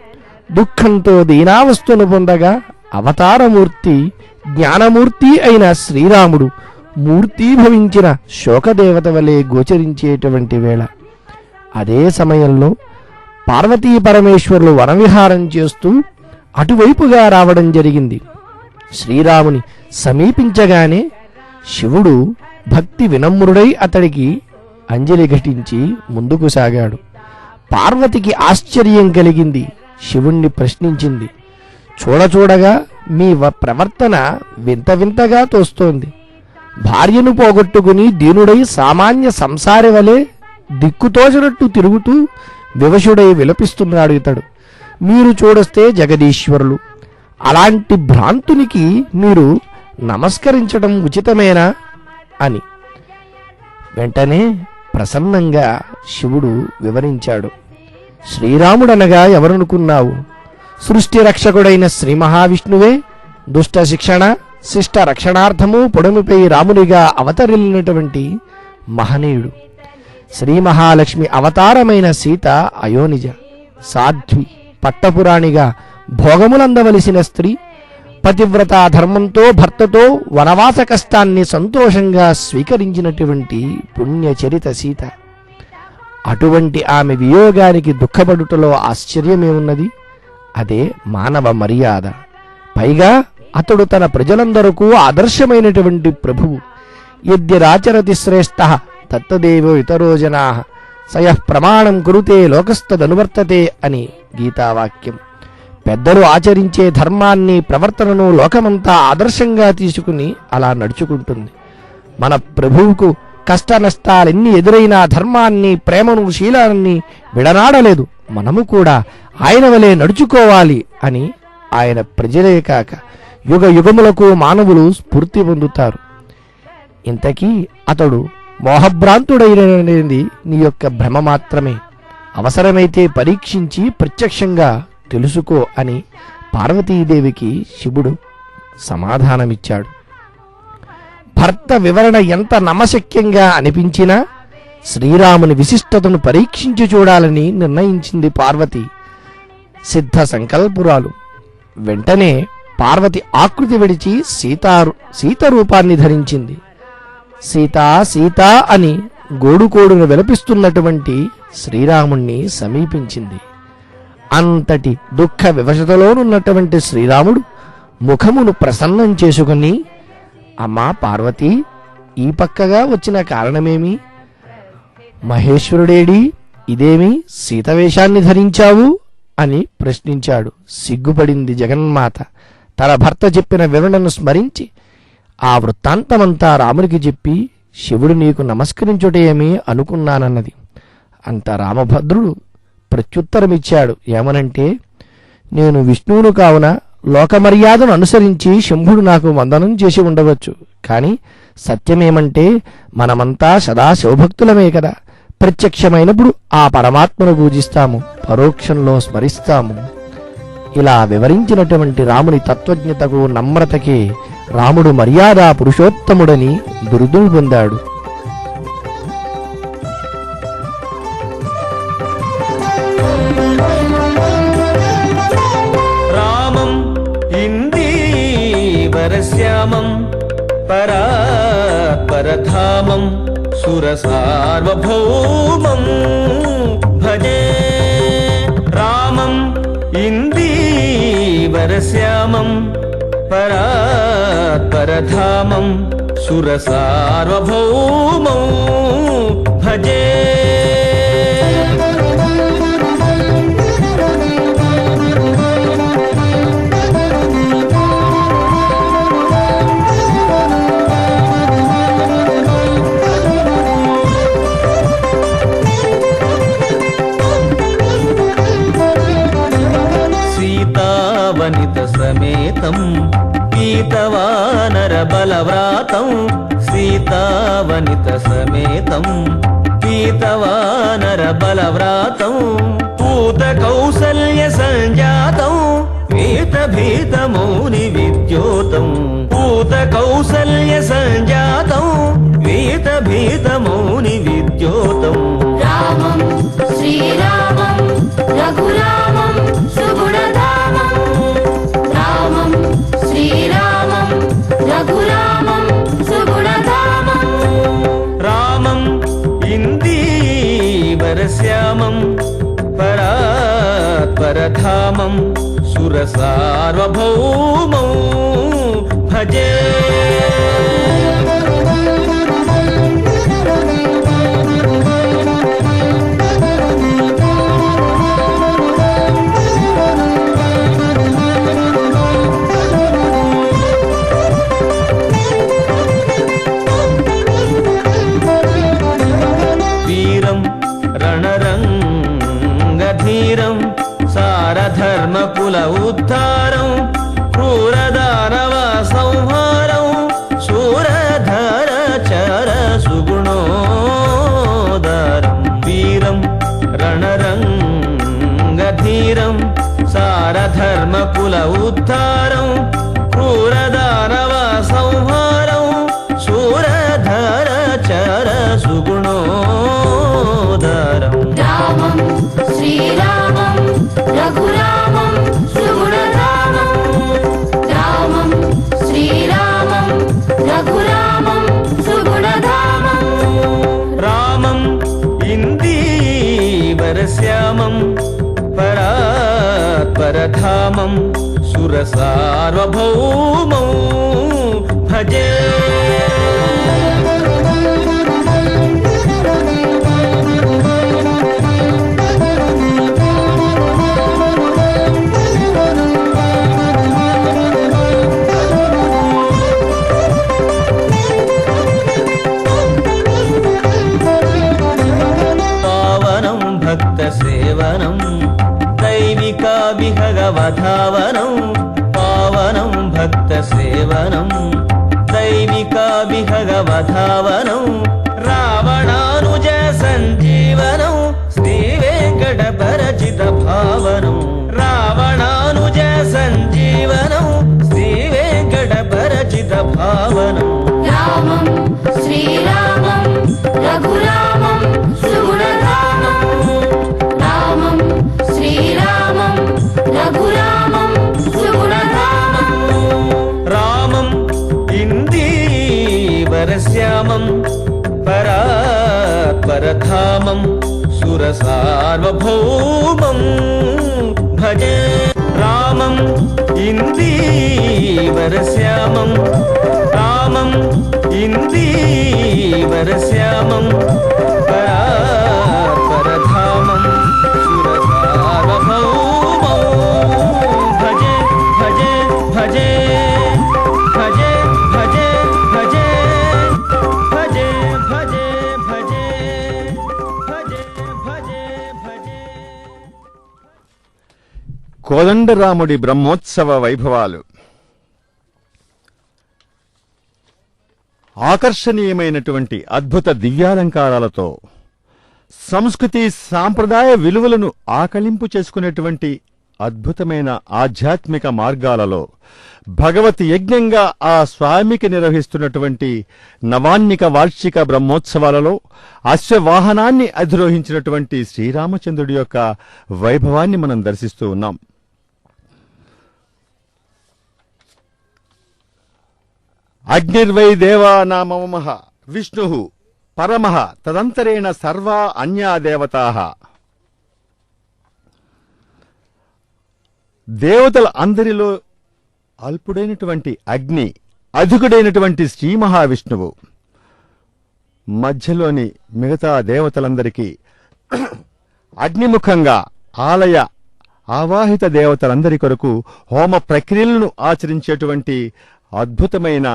దుఃఖంతో దీనావస్థను పొందగా అవతారమూర్తి జ్ఞానమూర్తి అయిన శ్రీరాముడు మూర్తీభవించిన శోకదేవత వలె గోచరించేటువంటి వేళ. అదే సమయంలో పార్వతీ పరమేశ్వరులు వనవిహారం చేస్తూ అటువైపుగా రావడం జరిగింది. శ్రీరాముని సమీపించగానే శివుడు భక్తి వినమ్రుడై అతడికి అంజలి ఘటించి ముందుకు సాగాడు. పార్వతికి ఆశ్చర్యం కలిగింది. శివుణ్ణి ప్రశ్నించింది, చూడగా మీ ప్రవర్తన వింత వింతగా తోస్తోంది. భార్యను పోగొట్టుకుని దీనుడై సామాన్య సంసారి వలె దిక్కుతోచినట్టు తిరుగుతూ వివశుడై విలపిస్తున్నాడు ఇతడు. మీరు చూడొస్తే జగదీశ్వరులు. అలాంటి భ్రాంతునికి మీరు నమస్కరించడం ఉచితమేనా అని వెంటనే ప్రసన్నంగా శివుడు వివరించాడు. శ్రీరాముడనగా ఎవరనుకున్నావు? సృష్టి రక్షకుడైన శ్రీ మహావిష్ణువే దుష్ట శిక్షణ శిష్ట రక్షణార్థము పొడమిపై రామునిగా అవతరిల్లినటువంటి మహనీయుడు. శ్రీ మహాలక్ష్మి అవతారమైన సీత అయోనిజ, సాధ్వి, పట్టపురాణిగా భోగములందవలసిన స్త్రీ, పతివ్రతా ధర్మంతో భర్తతో వనవాస కష్టాన్ని సంతోషంగా స్వీకరించినటువంటి పుణ్యచరిత సీత. అటువంటి ఆమె వియోగానికి దుఃఖపడుటలో ఆశ్చర్యమేమున్నది? అదే మానవ మర్యాద. పైగా అతడు తన ప్రజలందరకు ఆదర్శమైనటువంటి ప్రభువు. యద్యరాచరతి శ్రేష్ఠ తత్తదేవో ఇతరో జనా సయః ప్రమాణం కురుతే లోకస్తదనువర్తతే అని గీతావాక్యం. పెద్దలు ఆచరించే ధర్మాన్ని ప్రవర్తనను లోకమంతా ఆదర్శంగా తీసుకుని అలా నడుచుకుంటుంది. మన ప్రభువుకు కష్ట నష్టాలెన్ని ఎదురైనా ధర్మాన్ని, ప్రేమను, శీలాన్ని విడనాడలేదు. మనము కూడా ఆయన వలె నడుచుకోవాలి అని ఆయన ప్రజలే కాక యుగ యుగములకు మానవులు స్ఫూర్తి పొందుతారు. ఇంతకీ అతడు మోహభ్రాంతుడైనది నీ యొక్క భ్రమ మాత్రమే. అవసరమైతే పరీక్షించి ప్రత్యక్షంగా తెలుసుకో అని పార్వతీదేవికి శివుడు సమాధానమిచ్చాడు. భర్త వివరణ ఎంత నమ్మశక్యంగా అనిపించినా శ్రీరాముని విశిష్టతను పరీక్షించి చూడాలని నిర్ణయించింది పార్వతి. సిద్ధ సంకల్పురాలు. వెంటనే పార్వతి ఆకృతి విడిచి సీత రూపాన్ని ధరించింది. సీతా సీతా అని గోడుకోడును విలపిస్తున్నటువంటి శ్రీరాముణ్ణి సమీపించింది. అంతటి దుఃఖ వివశతలోనున్నటువంటి శ్రీరాముడు ముఖమును ప్రసన్నం చేసుకుని, అమ్మా పార్వతి, ఈ పక్కగా వచ్చిన కారణమేమి? మహేశ్వరుడేడి, ఇదేమి సీతవేషాన్ని ధరించావు అని ప్రశ్నించాడు. సిగ్గుపడింది జగన్మాత. తన భర్త చెప్పిన వివరణను స్మరించి ఆ వృత్తాంతమంతా రామునికి చెప్పి, శివుడు నీకు నమస్కరించుటేమీ అనుకున్నానన్నది. అంత రామభద్రుడు ప్రత్యుత్తరమిచ్చాడు. ఏమనంటే, నేను విష్ణువును కావున లోకమర్యాదను అనుసరించి శంభుడు నాకు వందనం చేసి ఉండవచ్చు. కాని సత్యమేమంటే, మనమంతా సదా శివభక్తులమే కదా. ప్రత్యక్షమైనప్పుడు ఆ పరమాత్మను పూజిస్తాము, పరోక్షంలో స్మరిస్తాము. ఇలా వివరించినటువంటి రాముని తత్వజ్ఞతకు నమ్రతకి రాముడు మర్యాదా పురుషోత్తముడని బిరుదులు పొందాడు. రామం ఇందీవరశ్యామం పరాత్పరధామం సురసార్వభౌమం భజే. రామం ఇందీవరశ్యామం పరాత్పరధామం సురసార్వభౌమం భజే. సీతావనిత సమేతం పీతవానర బలవ్రాతం. సీతావనిత సమేతం పీతవానర బలవ్రాతం. పూత కౌసల్య సంజాతం వీత భీత మౌని విద్యోతం. పూత కౌసల్య సంజాతం వీత భీత మౌని విద్యోతం. రామం శ్రీరామం రఘురామం సుగుణధామం. రామం శ్రీరామం రఘురామం సుగుణధామం. రామం ఇందీవరశ్యామం పరాత్పరధామం సురసార్వభౌమం భజే. వీరం రణరంగధీరం సారధర్మకుల ఉద్ధారం. క్రూరదానవ సంహారం శూరధర చర సుగుణోదారం. వీరం రణరంగధీరం సారధర్మకుల ఉద్ధారం. క్రూరదానవ సంహారం శూరధర చర సుగుణోదారం. రామం శ్రీరామం రఘురామం సుగుణధామం. రామం శ్రీరామం రఘురామం సుగుణధామం. రామం ఇందీవరశ్యామం పరాత్పరధామం సురసార్వభౌమం భజే. పావనం భక్త సేవనం దైవికా విహగవధావనం. పావనం భక్త సేవనం దైవికా విహగవధావనం. రావణానుజ సంజీవనం శ్రీ వెంకటపరచిత భావనం. రావణానుజ సంజీవనం శ్రీ వెంకటపరచిత భావనం. రామం శ్రీరామం రఘురామం సుగుణధామం. రామం శ్రీరామం పరాత్పరధామం సురసార్వభౌమం భజే రామం ఇందీవరశ్యామం రామం ఇందీవరశ్యామం పరాత్పరధామం సురసార్వభౌమం భజే భజే భజే భజే భజే భజే భజే భజే భజే భజే భజే భజే. కోదండరాముడి బ్రహ్మోత్సవ వైభవాలు ఆకర్షణీయమైనటువంటి అద్భుత దివ్యాలంకారాలతో సంస్కృతి సాంప్రదాయ విలువలను ఆకళింపు చేసుకునేటువంటి అద్భుతమైన ఆధ్యాత్మిక మార్గాలలో భగవత్ యజ్ఞంగా ఆ స్వామికి నిర్వహిస్తున్నటువంటి నవాన్నిక వార్షిక బ్రహ్మోత్సవాలలో అశ్వవాహనాన్ని అధిరోహించినటువంటి శ్రీరామచంద్రుడి యొక్క వైభవాన్ని మనం దర్శిస్తూ ఉన్నాం. అగ్నిర్వై దేవా నామమః విష్ణు పరమః తదంతరేణ సర్వా అన్యా దేవతాః. దేవతల అందరిలో అల్పుడైనటువంటి అగ్ని, అధికుడైనటువంటి శ్రీ మహావిష్ణువు, మధ్యలోని మిగతా దేవతలందరికీ అగ్నిముఖంగా ఆలయ ఆవాహిత దేవతలందరి కొరకు హోమ ప్రక్రియలను ఆచరించేటువంటి అద్భుతమైన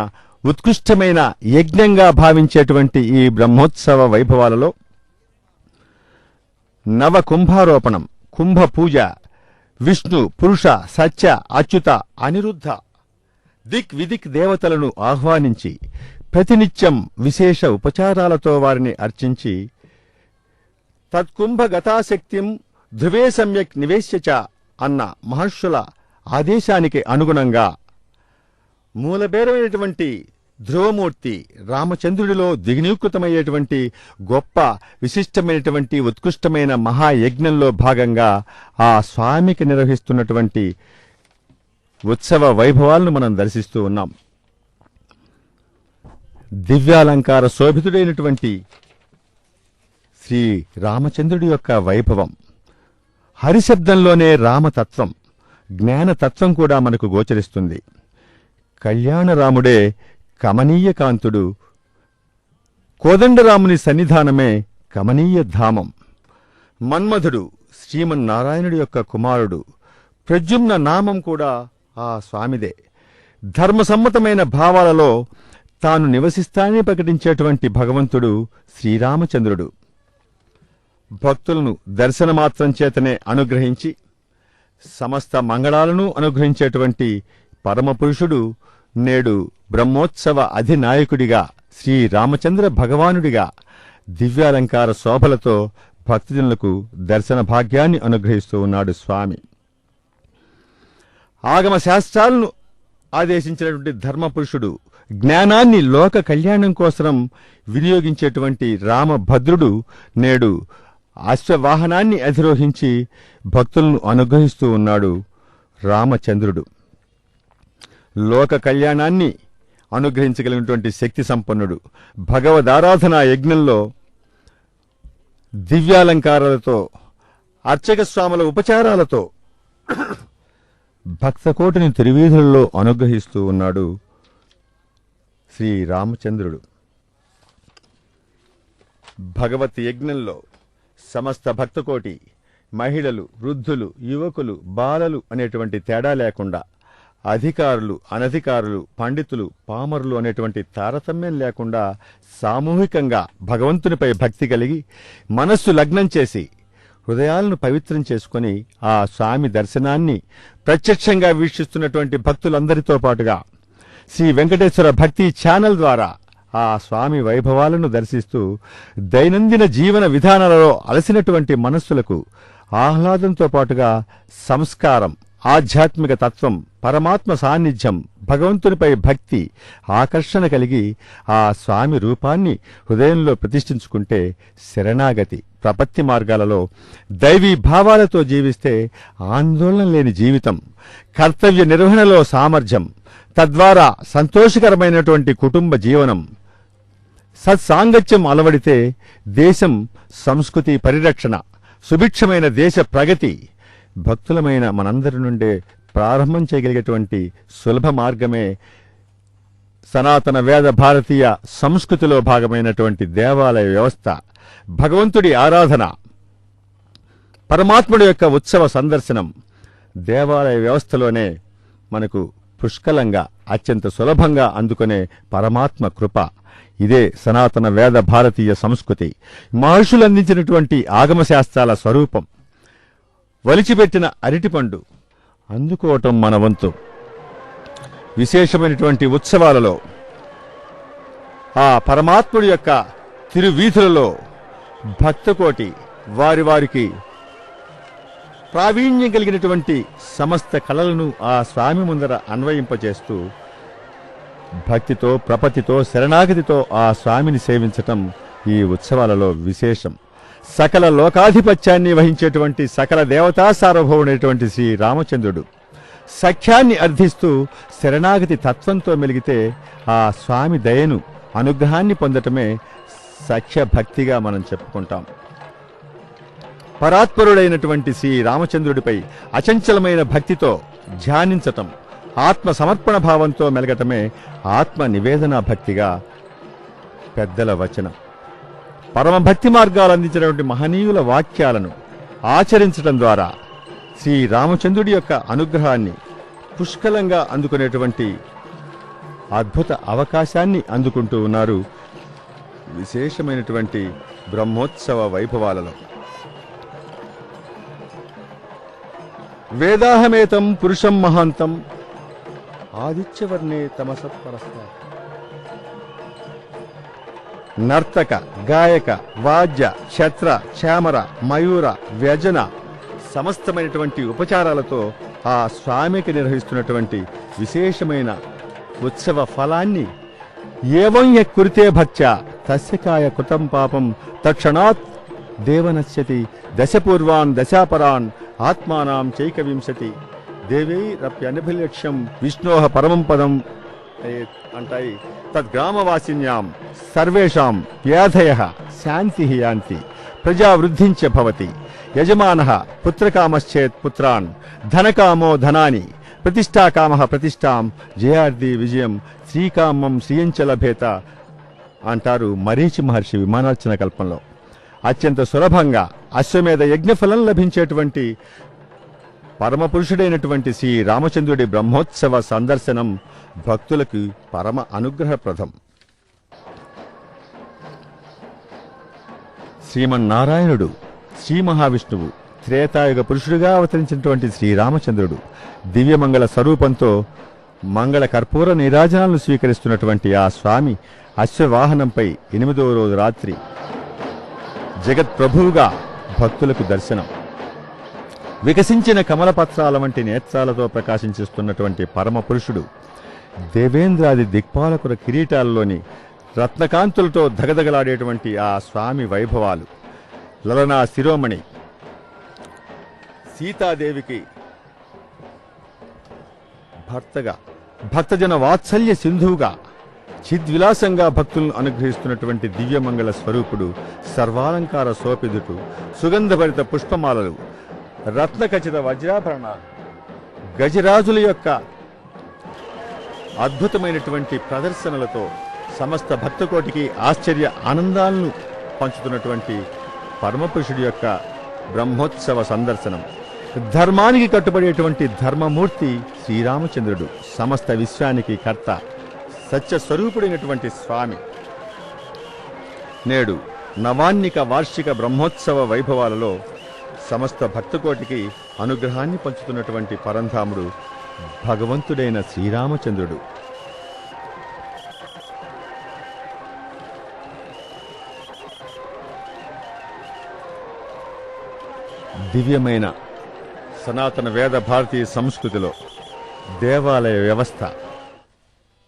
ఉత్కృష్టమైన యజ్ఞంగా భావించేటువంటి ఈ బ్రహ్మోత్సవ వైభవాలలో నవ కుంభారోపణం, కుంభ పూజ, విష్ణు పురుష సత్య అచ్యుత అనిరుద్ధ దిక్ విదిక్ దేవతలను ఆహ్వానించి ప్రతినిత్యం విశేష ఉపచారాలతో వారిని అర్చించి తత్కుంభ గతాశక్తిం ధ్రువే సమ్యక్ నివేశ్య చ అన్న మహర్షుల ఆదేశానికి అనుగుణంగా మూలబేరమైనటువంటి ధ్రువమూర్తి రామచంద్రుడిలో దిగ్నీకృతమయ్యేటువంటి గొప్ప విశిష్టమైనటువంటి ఉత్కృష్టమైన మహాయజ్ఞంలో భాగంగా ఆ స్వామికి నిర్వహిస్తున్నటువంటి ఉత్సవ వైభవాలను మనం దర్శిస్తూ ఉన్నాం. దివ్యాలంకార శోభితుడైనటువంటి శ్రీ రామచంద్రుడి యొక్క వైభవం, హరిశబ్దంలోనే రామతత్వం, జ్ఞానతత్వం కూడా మనకు గోచరిస్తుంది. కళ్యాణరాముడే కమనీయ కాంతుడు, కోదండరాముని సన్నిధానమే కమనీయ ధామం. మన్మధుడు శ్రీమన్నారాయణుడి యొక్క కుమారుడు, ప్రద్యుమ్న నామం కూడా ఆ స్వామిదే. ధర్మసమ్మతమైన భావాలలో తాను నివసిస్తానని ప్రకటించేటువంటి భగవంతుడు శ్రీరామచంద్రుడు. భక్తులను దర్శనమాత్రం చేతనే అనుగ్రహించి సమస్త మంగళాలను అనుగ్రహించేటువంటి పరమపురుషుడు నేడు బ్రహ్మోత్సవ అధినాయకుడిగా శ్రీరామచంద్ర భగవానుడిగా దివ్యాలంకార శోభలతో భక్తజనులకు దర్శన భాగ్యాన్ని అనుగ్రహిస్తూ ఉన్నాడు స్వామి. ఆగమ శాస్త్రాలను ఆదేశించినటువంటి ధర్మపురుషుడు, జ్ఞానాన్ని లోక కళ్యాణం కోసం వినియోగించేటువంటి రామభద్రుడు నేడు అశ్వవాహనాన్ని అధిరోహించి భక్తులను అనుగ్రహిస్తూ ఉన్నాడు రామచంద్రుడు. లోక కళ్యాణాన్ని అనుగ్రహించగలిగినటువంటి శక్తి సంపన్నుడు. భగవదారాధనా యజ్ఞంలో దివ్యాలంకారాలతో, అర్చక స్వాముల ఉపచారాలతో భక్తకోటిని తిరువీధులలో అనుగ్రహిస్తూ ఉన్నాడు శ్రీరామచంద్రుడు. భగవత్ యజ్ఞంలో సమస్త భక్తకోటి మహిళలు, వృద్ధులు, యువకులు, బాలలు అనేటువంటి తేడా లేకుండా, అధికారులు, అనధికారులు, పండితులు, పామరులు అనేటువంటి తారతమ్యం లేకుండా సామూహికంగా భగవంతునిపై భక్తి కలిగి మనస్సు లగ్నం చేసి హృదయాలను పవిత్రం చేసుకుని ఆ స్వామి దర్శనాన్ని ప్రత్యక్షంగా వీక్షిస్తున్నటువంటి భక్తులందరితో పాటుగా శ్రీ వెంకటేశ్వర భక్తి ఛానల్ ద్వారా ఆ స్వామి వైభవాలను దర్శిస్తూ దైనందిన జీవన విధానాలలో అలసినటువంటి మనస్సులకు ఆహ్లాదంతో పాటుగా సంస్కారం, ఆధ్యాత్మిక తత్వం, పరమాత్మ సాన్నిధ్యం, భగవంతునిపై భక్తి, ఆకర్షణ కలిగి ఆ స్వామి రూపాన్ని హృదయంలో ప్రతిష్ఠించుకుంటే శరణాగతి, ప్రపత్తి మార్గాలలో దైవీ భావాలతో జీవిస్తే ఆందోళన లేని జీవితం, కర్తవ్య నిర్వహణలో సామర్థ్యం, తద్వారా సంతోషకరమైనటువంటి కుటుంబ జీవనం, సత్సాంగత్యం అలవడితే దేశం సంస్కృతి పరిరక్షణ, సుభిక్షమైన దేశ ప్రగతి భక్తులమైన మనందరి నుండే ప్రారంభం చేయగలిగేటువంటి సులభ మార్గమే సనాతన వేద భారతీయ సంస్కృతిలో భాగమైనటువంటి దేవాలయ వ్యవస్థ, భగవంతుడి ఆరాధన, పరమాత్ముడి యొక్క ఉత్సవ సందర్శనం దేవాలయ వ్యవస్థలోనే మనకు పుష్కలంగా అత్యంత సులభంగా అందుకునే పరమాత్మ కృప. ఇదే సనాతన వేద భారతీయ సంస్కృతి, మహర్షులు అందించినటువంటి ఆగమశాస్త్రాల స్వరూపం. వలిచిపెట్టిన అరటిపండు అందుకోవటం మన వంతు. విశేషమైనటువంటి ఉత్సవాలలో ఆ పరమాత్ముడి యొక్క తిరువీధులలో భక్తకోటి వారికి ప్రావీణ్యం కలిగినటువంటి సమస్త కళలను ఆ స్వామి ముందర అన్వయింపజేస్తూ భక్తితో, ప్రపత్తితో, శరణాగతితో ఆ స్వామిని సేవించటం ఈ ఉత్సవాలలో విశేషం. సకల లోకాధిపత్యాన్ని వహించేటువంటి సకల దేవతా సార్వభౌముడైనటువంటి శ్రీ రామచంద్రుడు సఖ్యాన్ని అర్థిస్తూ శరణాగతి తత్వంతో మెలిగితే ఆ స్వామి దయను, అనుగ్రహాన్ని పొందటమే సఖ్య భక్తిగా మనం చెప్పుకుంటాం. పరాత్పరుడైనటువంటి శ్రీ రామచంద్రుడిపై అచంచలమైన భక్తితో ధ్యానించటం, ఆత్మ సమర్పణ భావంతో మెలగటమే ఆత్మ నివేదన భక్తిగా పెద్దల వచనం. పరమభక్తి మార్గాలు అందించినటువంటి మహనీయుల వాక్యాలను ఆచరించటం ద్వారా శ్రీ రామచంద్రుడి యొక్క అనుగ్రహాన్ని పుష్కలంగా అందుకునేటువంటి అద్భుత అవకాశాన్ని అందుకుంటూ ఉన్నారు విశేషమైనటువంటి బ్రహ్మోత్సవ వైభవాలలో. వేదాహమేతం పురుషం మహాంతం ఆదిత్యవర్ణే తమసత్పరస్త. నర్తక, గాయక, వాద్య, ఛత్ర, చామర, మయూర, వ్యజన సమస్తమైనటువంటి ఉపచారాలతో ఆ స్వామికి నిర్వహిస్తున్నటువంటి విశేషమైన ఉత్సవ ఫలాన్ని ఏవం కురితే భక్త్యా తస్యకాయ కృతం పాపం తక్షణాత్ దేవనశ్యతి దశపూర్వాన్ దశాపరాన్ ఆత్మానాం చైకవింశతి దేవైరప్యనభిలక్ష్యం విష్ణోః పరమం పదం అంటాయి. తద్గ్రామవాసిన్యాం సర్వేషాం వ్యాధయః శాంతిః యాంతి ప్రజావృద్ధించ భవతి యజమానః పుత్రకామశ్చేత్ పుత్రాన్ ధనకామో ధనాని ప్రతిష్టాకామః ప్రతిష్టాం జయార్ది విజయం శ్రీకామం శ్రియంచ లభేత అంటారు మరీచి మహర్షి విమానార్చన కల్పంలో. అత్యంత సులభంగా అశ్వమేధ యజ్ఞఫలం లభించేటువంటి పరమపురుషుడైనటువంటి శ్రీ రామచంద్రుడి బ్రహ్మోత్సవ సందర్శనం భక్తులకు పరమ అనుగ్రహప్రదం. శ్రీమన్నారాయణుడు, శ్రీ మహావిష్ణువు, త్రేతాయుగ పురుషుడిగా అవతరించినటువంటి శ్రీరామచంద్రుడు దివ్యమంగళ స్వరూపంతో మంగళ కర్పూర నీరాజనాలను స్వీకరిస్తున్నటువంటి ఆ స్వామి అశ్వవాహనంపై 8వ రోజు రాత్రి జగత్ప్రభువుగా భక్తులకు దర్శనం. వికసించిన కమలపత్రాల వంటి నేత్రాలతో ప్రకాశించిస్తున్నటువంటి పరమపురుషుడు దేవేంద్రాది దిక్పాలకుల కిరీటాల్లోని రత్నకాంతులతో దగదగలాడేటువంటి ఆ స్వామి వైభవాలు, లలనా శిరోమణి సీతాదేవికి భర్తగా, భక్తజన వాత్సల్య సింధువుగా, చిద్విలాసంగా భక్తులను అనుగ్రహిస్తున్నటువంటి దివ్యమంగళ స్వరూపుడు, సర్వాలంకార శోభితుడు, సుగంధభరిత పుష్పమాలలు, రత్నఖచిత వజ్రాభరణాలు, గజరాజుల యొక్క అద్భుతమైనటువంటి ప్రదర్శనలతో సమస్త భక్తకోటికి ఆశ్చర్య ఆనందాలను పంచుతున్నటువంటి పరమపురుషుడి యొక్క బ్రహ్మోత్సవ సందర్శనం. ధర్మానికి కట్టుబడేటువంటి ధర్మమూర్తి శ్రీరామచంద్రుడు, సమస్త విశ్వానికి కర్త, సత్య స్వరూపుడైనటువంటి స్వామి. నేడు నవాన్నిక వార్షిక బ్రహ్మోత్సవ వైభవాలలో సమస్త భక్తకోటికి అనుగ్రహాన్ని పంచుతున్నటువంటి పరంధాముడు భగవంతుడైన శ్రీరామచంద్రుడు. దివ్యమైన సనాతన వేద భారతీయ సంస్కృతిలో దేవాలయ వ్యవస్థ,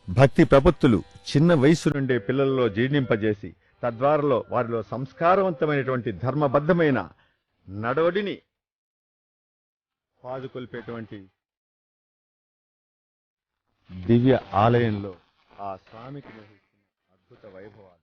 భక్తి ప్రపత్తులు చిన్న వయసు నుండే పిల్లలలో జీర్ణింపజేసి తద్వారా వారిలో సంస్కారవంతమైనటువంటి ధర్మబద్ధమైన నడవడిని పాదుకొల్పేటువంటి దివ్య ఆలయంలో ఆ స్వామికి నిర్వహిస్తున్న అద్భుత వైభవాలు.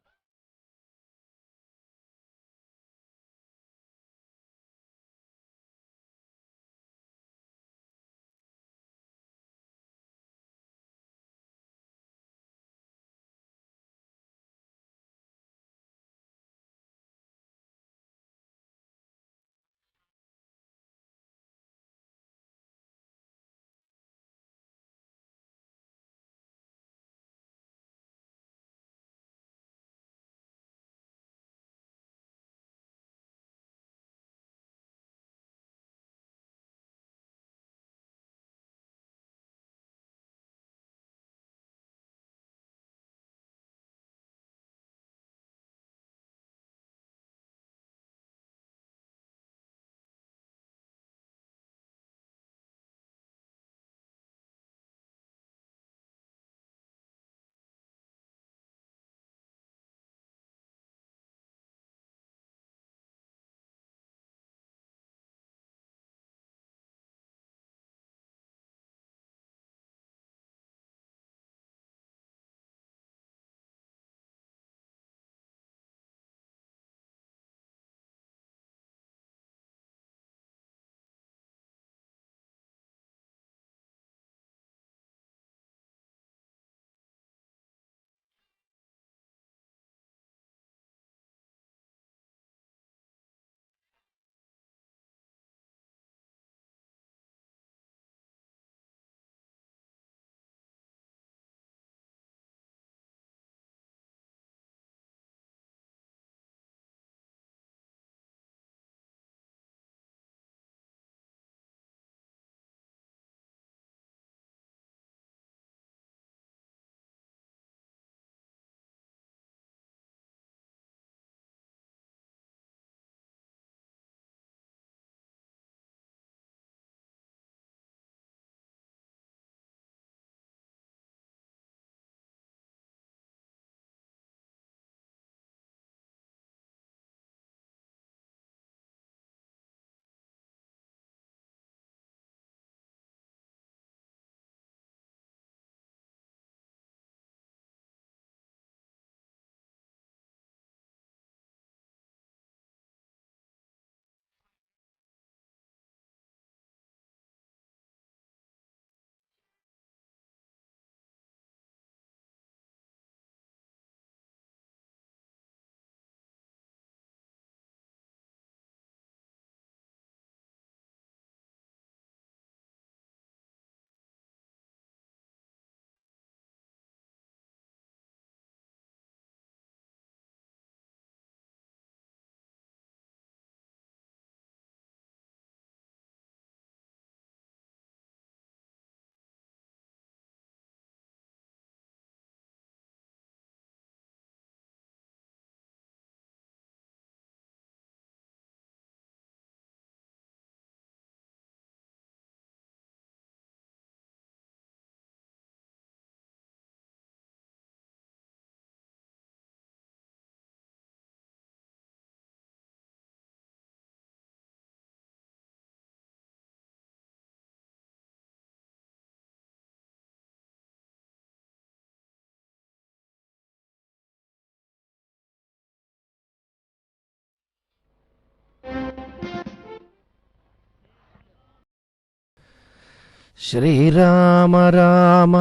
శ్రీరామ రామ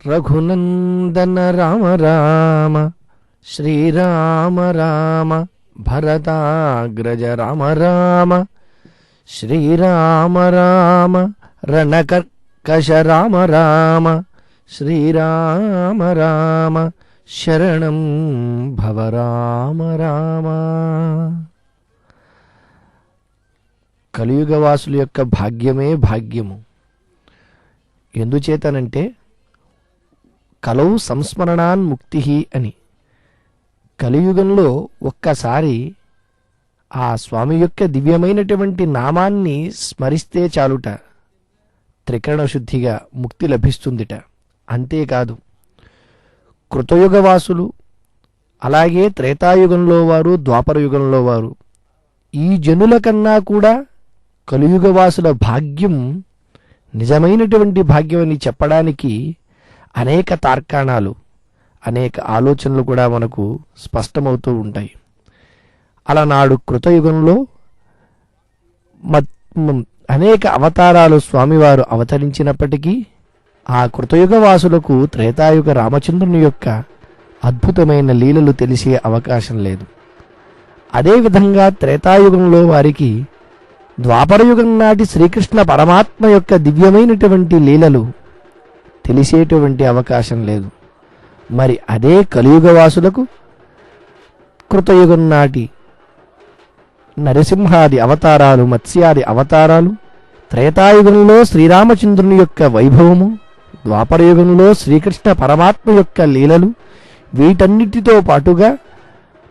రఘునందన రామ రామ శ్రీరామ రామ భరతాగ్రజ రామ రామ శ్రీరామ రామ రణకర్కశ రామ రామ శ్రీరామ రామ శరణం భవ రామ రామ. కలియుగవాసుల యొక్క భాగ్యమే భాగ్యము. ఎందుచేతనంటే కలౌ సంస్మరణాన్ ముక్తి అని. కలియుగంలో ఒక్కసారి ఆ స్వామి యొక్క దివ్యమైనటువంటి నామాన్ని స్మరిస్తే చాలుట, త్రికరణ శుద్ధిగా ముక్తి లభిస్తుందిట. అంతేకాదు కృతయుగవాసులు, అలాగే త్రేతాయుగంలో వారు, ద్వాపర యుగంలో వారు, ఈ జనుల కన్నా కూడా కలియుగవాసుల భాగ్యం నిజమైనటువంటి భాగ్యమని చెప్పడానికి అనేక తార్కాణాలు, అనేక ఆలోచనలు కూడా మనకు స్పష్టమవుతూ ఉంటాయి. అలనాడు కృతయుగంలో అనేక అవతారాలు స్వామివారు అవతరించినప్పటికీ ఆ కృతయుగవాసులకు త్రేతాయుగ రామచంద్రుని యొక్క అద్భుతమైన లీలలు తెలిసే అవకాశం లేదు. అదేవిధంగా త్రేతాయుగంలో వారికి ద్వాపరయుగం నాటి శ్రీకృష్ణ పరమాత్మ యొక్క దివ్యమైనటువంటి లీలలు తెలిసేటువంటి అవకాశం లేదు. మరి అదే కలియుగవాసులకు కృతయుగం నాటి నరసింహాది అవతారాలు, మత్స్యాది అవతారాలు, త్రేతాయుగంలో శ్రీరామచంద్రుని యొక్క వైభవము, ద్వాపరయుగంలో శ్రీకృష్ణ పరమాత్మ యొక్క లీలలు, వీటన్నిటితో పాటుగా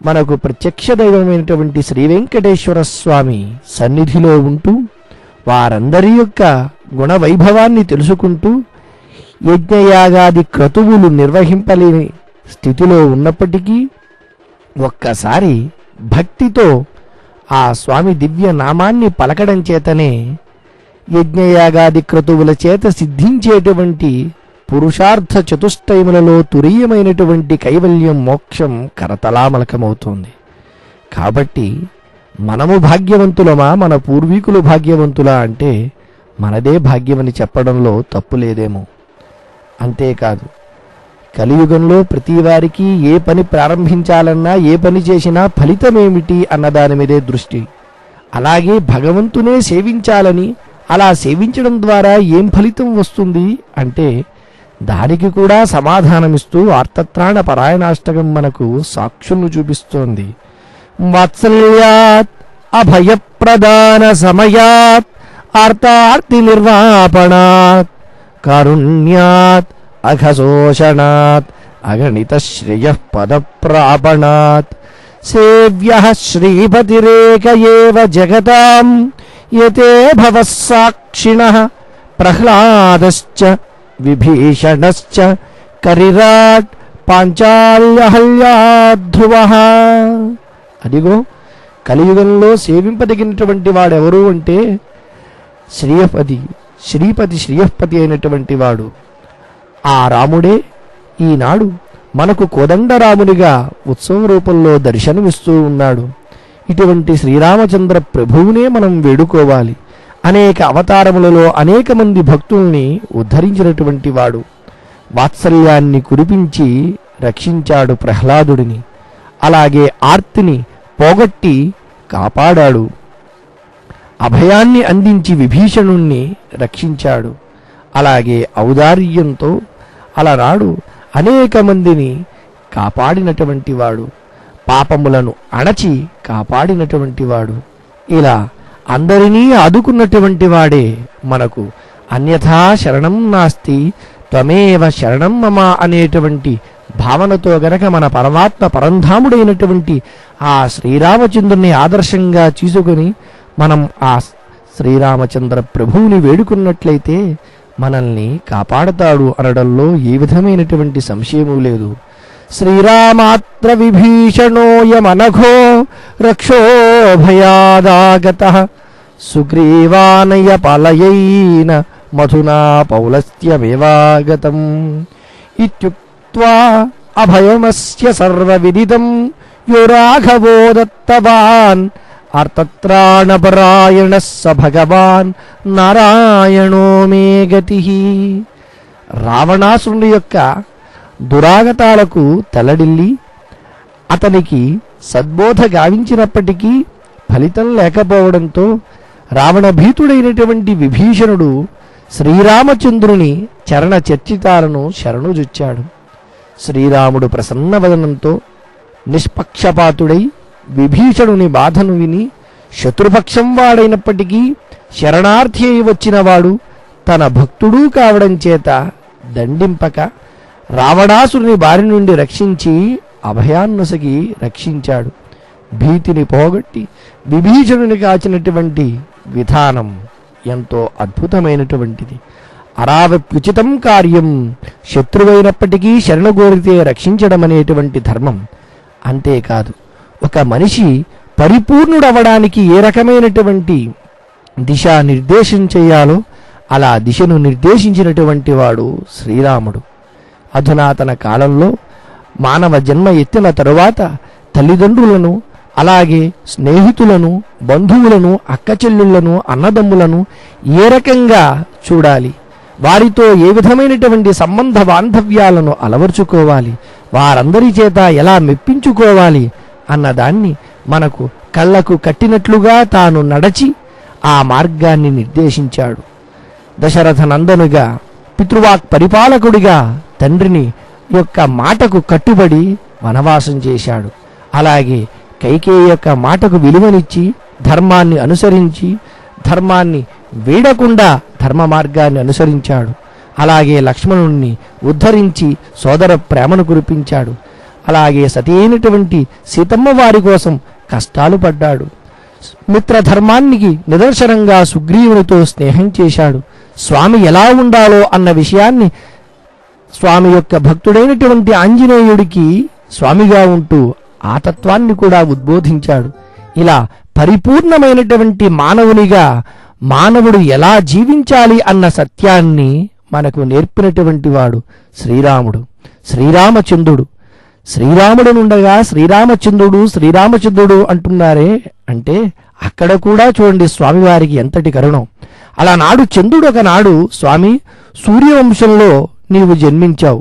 మనకు ప్రత్యక్ష దైవమైనటువంటి శ్రీ వెంకటేశ్వర స్వామి సన్నిధిలో ఉంటూ వారందరి యొక్క గుణవైభవాన్ని తెలుసుకుంటూ యజ్ఞయాగాది క్రతువులు నిర్వహింపలేని స్థితిలో ఉన్నప్పటికీ ఒక్కసారి భక్తితో ఆ స్వామి దివ్య నామాన్ని పలకడం చేతనే యజ్ఞయాగాది క్రతువుల చేత సిద్ధించేటువంటి పురుషార్థ చతుష్టయములలో తురీయమైనటువంటి కైవల్యం, మోక్షం కరతలామలకమవుతోంది. కాబట్టి మనము భాగ్యవంతులమా, మన పూర్వీకులు భాగ్యవంతులా అంటే మనదే భాగ్యమని చెప్పడంలో తప్పు లేదేమో. అంతేకాదు కలియుగంలో ప్రతి వారికి ఏ పని ప్రారంభించాలన్నా, ఏ పని చేసినా ఫలితమేమిటి అన్నదాని మీదే దృష్టి. అలాగే భగవంతునే సేవించాలని, అలా సేవించడం ద్వారా ఏం ఫలితం వస్తుంది అంటే దానికి కూడా సమాధానమిస్తూ ఆర్తత్రాణ పరాయణాష్టకం మనకు సాక్షులను చూపిస్తోంది. వాత్సల్యాత్ అభయప్రదాన సమయాత్ ఆర్తార్తి నిర్వాపణాత్ కారుణ్యాత్ అఘశోషణాత్ అగణిత శ్రేయ పదప్రాపణాత్ సేవ్యః శ్రీపతిరేక ఏవ జగతాం యతే భవః సాక్షిణః ప్రహ్లాదశ్చ విభీషణశ్చ కరిరాట్ పాంచాల్యహల్యాధ్రువః. అదిగో కలియుగంలో సేవింపదగినటువంటి వాడెవరు అంటే శ్రీపతి అయినటువంటి వాడు ఆ రాముడే ఈనాడు మనకు కోదండరామునిగా ఉత్సవ రూపంలో దర్శనమిస్తూ ఉన్నాడు. ఇటువంటి శ్రీరామచంద్ర ప్రభువునే మనం వేడుకోవాలి. అనేక అవతారములలో అనేక మంది భక్తుల్ని ఉద్ధరించినటువంటి వాడు. వాత్సల్యాన్ని కురిపించి రక్షించాడు ప్రహ్లాదుడిని. అలాగే ఆర్తిని పోగొట్టి కాపాడాడు. అభయాన్ని అందించి విభీషణుణ్ణి రక్షించాడు. అలాగే ఔదార్యంతో అలనాడు అనేక మందిని కాపాడినటువంటి వాడు. పాపములను అణచి కాపాడినటువంటి వాడు. ఇలా అందరినీ ఆదుకున్నటువంటి వాడే మనకు అన్యథా శరణం నాస్తి త్వమేవ శరణం మమ అనేటువంటి భావనతో గనక మన పరమాత్మ పరంధాముడైనటువంటి ఆ శ్రీరామచంద్రుని ఆదర్శంగా తీసుకుని మనం ఆ శ్రీరామచంద్ర ప్రభువుని వేడుకున్నట్లయితే మనల్ని కాపాడతాడు అనడంలో ఏ విధమైనటువంటి సంశయము లేదు. శ్రీరామాత్ర విభీషణోయమనఘో రక్షోభయాదాగతః సుగ్రీవానయ పలయైన మధునా పౌలస్త్యమేవాగతం ఇత్యుక్త్వా అభయమస్య సర్వవిదితం యో రాఘవో దత్తవాన్ ఆర్తత్రాణపరాయణ స భగవాన్ నారాయణో మే గతి. రావణాసురుని యొక్క దురాగతాలకు తలడిల్లి అతనికి సద్బోధ గావించినప్పటికీ ఫలితం లేకపోవడంతో రావణభీతుడైనటువంటి విభీషణుడు శ్రీరామచంద్రుని చరణ చర్చితాలను శరణుజొచ్చాడు. శ్రీరాముడు ప్రసన్నవదనంతో నిష్పక్షపాతుడై విభీషణుని బాధను విని శత్రుపక్షం వాడైనప్పటికీ శరణార్థి అయి వచ్చినవాడు తన భక్తుడూ కావడం చేత దండింపక రావణాసురుని బారి నుండి రక్షించి అభయాన్నొసగి రక్షించాడు. భీతిని పోగొట్టి విభీషణుని కాచినటువంటి విధానం ఎంతో అద్భుతమైనటువంటిది. అరావప్యుచితం కార్యం, శత్రువైనప్పటికీ శరణగోరితే రక్షించడం అనేటువంటి ధర్మం. అంతేకాదు, ఒక మనిషి పరిపూర్ణుడవడానికి ఏ రకమైనటువంటి దిశానిర్దేశం చేయాలో అలా దిశను నిర్దేశించినటువంటి వాడు శ్రీరాముడు. అధునాతన కాలంలో మానవ జన్మ ఎత్తిన తరువాత తల్లిదండ్రులను, అలాగే స్నేహితులను, బంధువులను, అక్కచెల్లెళ్లను, అన్నదమ్ములను ఏ రకంగా చూడాలి, వారితో ఏ విధమైనటువంటి సంబంధ బాంధవ్యాలను అలవర్చుకోవాలి, వారందరి చేత ఎలా మెప్పించుకోవాలి అన్నదాన్ని మనకు కళ్ళకు కట్టినట్లుగా తాను నడచి ఆ మార్గాన్ని నిర్దేశించాడు. దశరథ నందనుగా, పితృవాక్ పరిపాలకుడిగా తండ్రిని యొక్క మాటకు కట్టుబడి వనవాసం చేశాడు. అలాగే కైకేయి యొక్క మాటకు విలువనిచ్చి ధర్మాన్ని అనుసరించి ధర్మాన్ని వీడకుండా ధర్మ మార్గాన్ని అనుసరించాడు. అలాగే లక్ష్మణుణ్ణి ఉద్ధరించి సోదర ప్రేమను కురిపించాడు. అలాగే సతి అయినటువంటి సీతమ్మ వారి కోసం కష్టాలు పడ్డాడు. మిత్రధర్మానికి నిదర్శనంగా సుగ్రీవునితో స్నేహం చేశాడు. స్వామి ఎలా ఉండాలో అన్న విషయాన్ని స్వామి యొక్క భక్తుడైనటువంటి ఆంజనేయుడికి స్వామిగా ఉంటూ ఆ తత్వాన్ని కూడా ఉద్బోధించాడు. ఇలా పరిపూర్ణమైనటువంటి మానవునిగా మానవుడు ఎలా జీవించాలి అన్న సత్యాన్ని మనకు నేర్పినటువంటి వాడు శ్రీరాముడు, శ్రీరామచంద్రుడు. శ్రీరాముడనుండగా శ్రీరామచంద్రుడు అంటున్నారే అంటే అక్కడ కూడా చూడండి స్వామివారికి ఎంతటి కరుణం. అలా నాడు చంద్రుడు ఒకనాడు, స్వామి సూర్యవంశంలో నీవు జన్మించావు,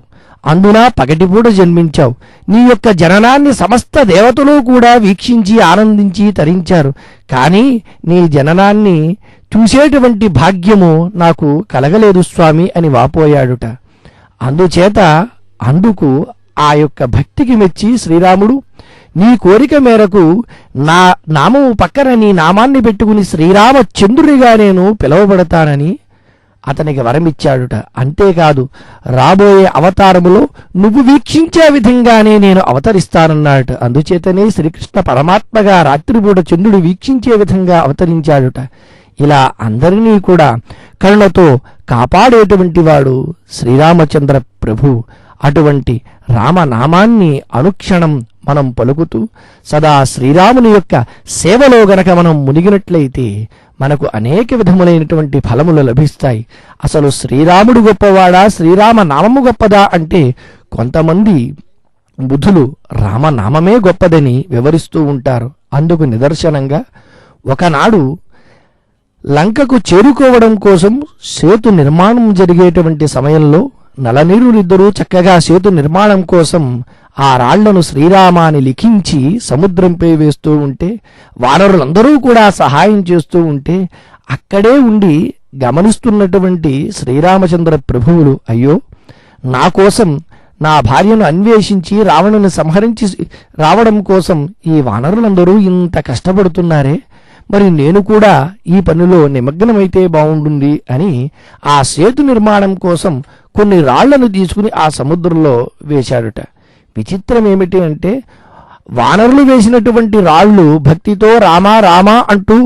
అందున పగటిపూట జన్మించావు. నీ యొక్క జననాన్ని సమస్త దేవతలు కూడా వీక్షించి ఆనందించి తరించారు. కానీ నీ జననాన్ని చూసేటువంటి భాగ్యము నాకు కలగలేదు స్వామి అని వాపోయాడుట. అందుకు ఆ యొక్క భక్తికి మెచ్చి శ్రీరాముడు, నీ కోరిక మేరకు నా నామము పక్కన నీ నామాన్ని పెట్టుకుని శ్రీరామచంద్రుడిగా నేను పిలువబడతానని అతనికి వరమిచ్చాడుట. అంతేకాదు, రాబోయే అవతారములో నువ్వు వీక్షించే విధంగానే నేను అవతరిస్తానన్నాడట. అందుచేతనే శ్రీకృష్ణ పరమాత్మగా రాత్రిపూట చంద్రుడు వీక్షించే విధంగా అవతరించాడుట. ఇలా అందరినీ కూడా కరుణతో కాపాడేటువంటి వాడు శ్రీరామచంద్ర ప్రభు. అటువంటి రామనామాన్ని అనుక్షణం మనం పలుకుతూ సదా శ్రీరాముని యొక్క సేవలో గనక మనం మునిగినట్లయితే మనకు అనేక విధములైనటువంటి ఫలములు లభిస్తాయి. అసలు శ్రీరాముడు గొప్పవాడా, శ్రీరామ నామము గొప్పదా అంటే కొంతమంది బుద్ధులు రామనామమే గొప్పదని వివరిస్తూ ఉంటారు. అందుకు నిదర్శనంగా ఒకనాడు లంకకు చేరుకోవడం కోసం సేతు నిర్మాణం జరిగేటువంటి సమయంలో నలనీరులిద్దరూ చక్కగా సేతు నిర్మాణం కోసం ఆ రాళ్లను శ్రీరామాని లిఖించి సముద్రంపై వేస్తూ ఉంటే, వానరులందరూ కూడా సహాయం చేస్తూ ఉంటే అక్కడే ఉండి గమనిస్తున్నటువంటి శ్రీరామచంద్ర ప్రభువులు, అయ్యో నా కోసం నా భార్యను అన్వేషించి రావణుని సంహరించి రావడం కోసం ఈ వానరులందరూ ఇంత కష్టపడుతున్నారే, మరి నేను కూడా ఈ పనిలో నిమగ్నమైతే బాగుంటుంది అని ఆ సేతు నిర్మాణం కోసం కొన్ని రాళ్లను తీసుకుని ఆ సముద్రంలో వేశాడుట. విచిత్రం ఏమిటి అంటే వానరులు వేసినటువంటి రాళ్ళు భక్తితో రామా రామా అంటూ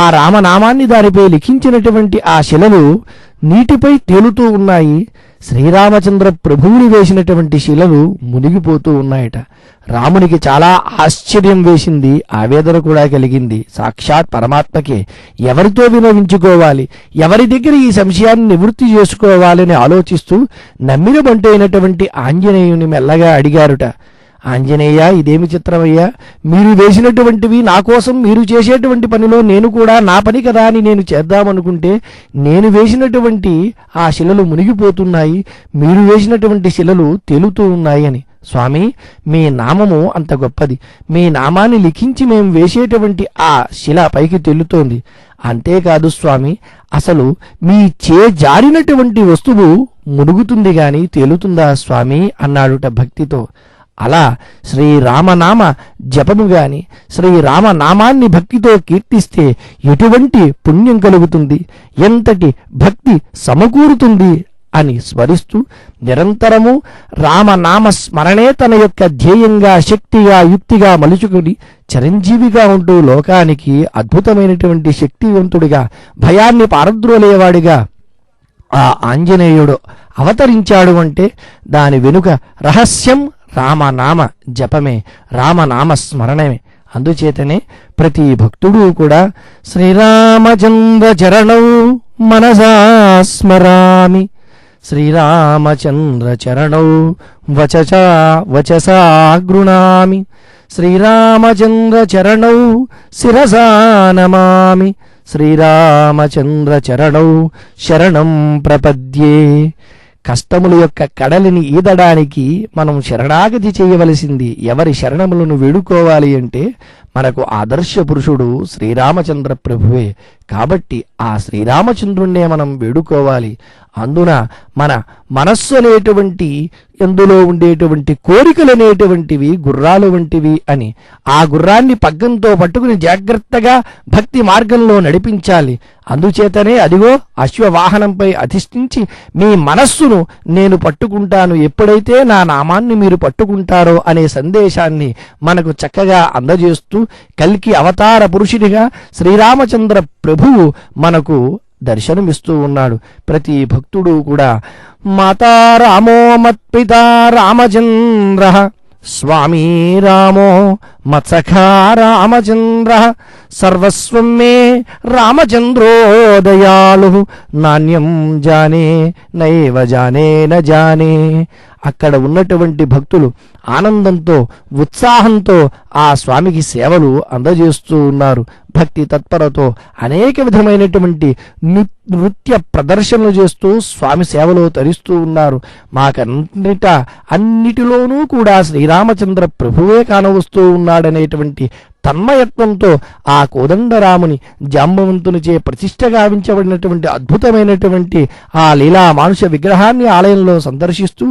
ఆ రామనామాన్ని దానిపై లిఖించినటువంటి ఆ శిలలు నీటిపై తేలుతూ ఉన్నాయి. శ్రీరామచంద్ర ప్రభువుని వేసినటువంటి శిలలు మునిగిపోతూ ఉన్నాయట. రామునికి చాలా ఆశ్చర్యం వేసింది, ఆవేదన కూడా కలిగింది. సాక్షాత్ పరమాత్మకే ఎవరితో వినవించుకోవాలి, ఎవరి దగ్గర ఈ సంశయాన్ని నివృత్తి చేసుకోవాలని ఆలోచిస్తూ నమ్మిన బంటైనటువంటి ఆంజనేయుని మెల్లగా అడిగారుట. ఆంజనేయ, ఇదేమి చిత్రమయ్యా, మీరు వేసినటువంటివి నా కోసం, మీరు చేసేటువంటి పనిలో నేను కూడా నా పని కదా అని నేను చేద్దామనుకుంటే నేను వేసినటువంటి ఆ శిలలు మునిగిపోతున్నాయి, మీరు వేసినటువంటి శిలలు తేలుతూ ఉన్నాయి అని. స్వామి, మీ నామము అంత గొప్పది, మీ నామాన్ని లిఖించి మేము వేసేటువంటి ఆ శిల పైకి తెల్లుతోంది. అంతేకాదు స్వామి, అసలు మీ జారినటువంటి వస్తువు మునుగుతుంది గాని తేలుతుందా స్వామి అన్నాడుట భక్తితో. అలా శ్రీరామనామ జపము గాని, శ్రీరామనామాన్ని భక్తితో కీర్తిస్తే ఎటువంటి పుణ్యం కలుగుతుంది, ఎంతటి భక్తి సమకూరుతుంది అని స్మరిస్తూ నిరంతరము రామనామ స్మరణే తన యొక్క ధ్యేయంగా, శక్తిగా, యుక్తిగా మలుచుకుని చిరంజీవిగా ఉంటూ లోకానికి అద్భుతమైనటువంటి శక్తివంతుడిగా, భయాన్ని పారద్రోలేవాడిగా ఆ ఆంజనేయుడు అవతరించాడు అంటే దాని వెనుక రహస్యం రామనామ జపమే, రామనామ స్మరణమే. అందుచేతనే ప్రతి భక్తుడు కూడా శ్రీరామచంద్ర చరణౌ మనసా స్మరామి, శ్రీరామచంద్ర చరణౌ వచసా గృణామి, శ్రీరామచంద్ర చరణౌ శిరసా నమామి, శ్రీరామచంద్ర చరణౌ శరణం ప్రపద్యే. కష్టముల యొక్క కడలిని ఈదడానికి మనం శరణాగతి చేయవలసింది. ఎవరి శరణములను వేడుకోవాలి అంటే మనకు ఆదర్శ పురుషుడు శ్రీరామచంద్ర ప్రభువే. కాబట్టి ఆ శ్రీరామచంద్రుణ్ణే మనం వేడుకోవాలి. అందున మన మనస్సు అనేటువంటి ఎందులో ఉండేటువంటి కోరికలు అనేటువంటివి గుర్రాలు వంటివి అని, ఆ గుర్రాన్ని పగ్గంతో పట్టుకుని జాగ్రత్తగా భక్తి మార్గంలో నడిపించాలి. అందుచేతనే అదిగో అశ్వవాహనంపై అధిష్ఠించి మీ మనస్సును నేను పట్టుకుంటాను, ఎప్పుడైతే నా నామాన్ని మీరు పట్టుకుంటారో అనే సందేశాన్ని మనకు చక్కగా అందజేస్తూ కల్కి అవతార పురుషునిగా శ్రీరామచంద్ర ప్రభువు మనకు దర్శనమిస్తూ ఉన్నాడు. ప్రతి భక్తుడు కూడా మాతా రామో మత్పితా రామచంద్ర, స్వామీ రామో మత్సఖా రామచంద్ర, సర్వస్వం మే రామచంద్రో దయాళు, నాణ్యం జానే నైవ జానే న జానే. అక్కడ ఉన్నటువంటి భక్తులు ఆనందంతో, ఉత్సాహంతో ఆ స్వామికి సేవలు అందజేస్తూ ఉన్నారు. భక్తి తత్పరతో అనేక విధమైనటువంటి నృత్య ప్రదర్శనలు చేస్తూ స్వామి సేవలో తరిస్తూ ఉన్నారు. అన్నిటిలోనూ కూడా శ్రీరామచంద్ర ప్రభువే కానవస్తూ ఉన్నాడనేటువంటి తన్మయత్వంతో ఆ కోదండరాముని జాంబవంతునిచే ప్రతిష్ఠ గావించబడినటువంటి అద్భుతమైనటువంటి ఆ లీలా మానుష విగ్రహాన్ని ఆలయంలో సందర్శిస్తూ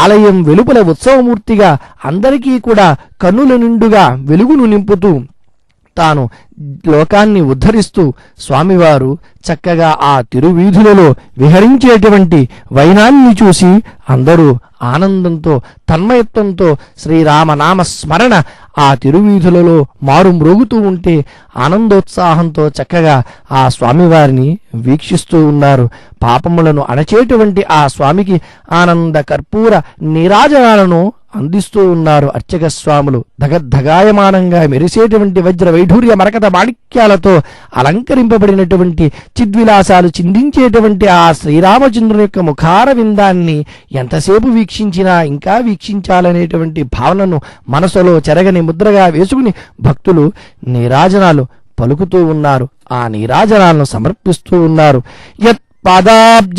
ఆలయం వెలుపల ఉత్సవమూర్తిగా అందరికీ కూడా కన్నుల నిండుగా వెలుగును నింపుతూ తాను లోకాన్ని ఉద్ధరిస్తూ స్వామివారు చక్కగా ఆ తిరువీధులలో విహరించేటువంటి వైనాన్ని చూసి అందరూ ఆనందంతో, తన్మయత్వంతో శ్రీరామనామ స్మరణ ఆ తిరువీధులలో మారు మ్రోగుతూ ఉంటే ఆనందోత్సాహంతో చక్కగా ఆ స్వామివారిని వీక్షిస్తూ ఉన్నారు. పాపములను అణచేటువంటి ఆ స్వామికి ఆనంద కర్పూర నీరాజనాలను అందిస్తూ ఉన్నారు అర్చక స్వాములు. ధగద్ధగాయమానంగా మెరిసేటువంటి వజ్ర వైఢూర్య మరకత మాణిక్యాలతో అలంకరింపబడినటువంటి చిద్విలాసాలు చిందించేటువంటి ఆ శ్రీరామచంద్రుని యొక్క ముఖార విందాన్ని ఎంతసేపు వీక్షించినా ఇంకా వీక్షించాలనేటువంటి భావనను మనసులో చెరగని ముద్రగా వేసుకుని భక్తులు నీరాజనాలు పలుకుతూ ఉన్నారు. ఆ నీరాజనాలను సమర్పిస్తూ ఉన్నారు. యత్పాదాబ్జనఖోదకం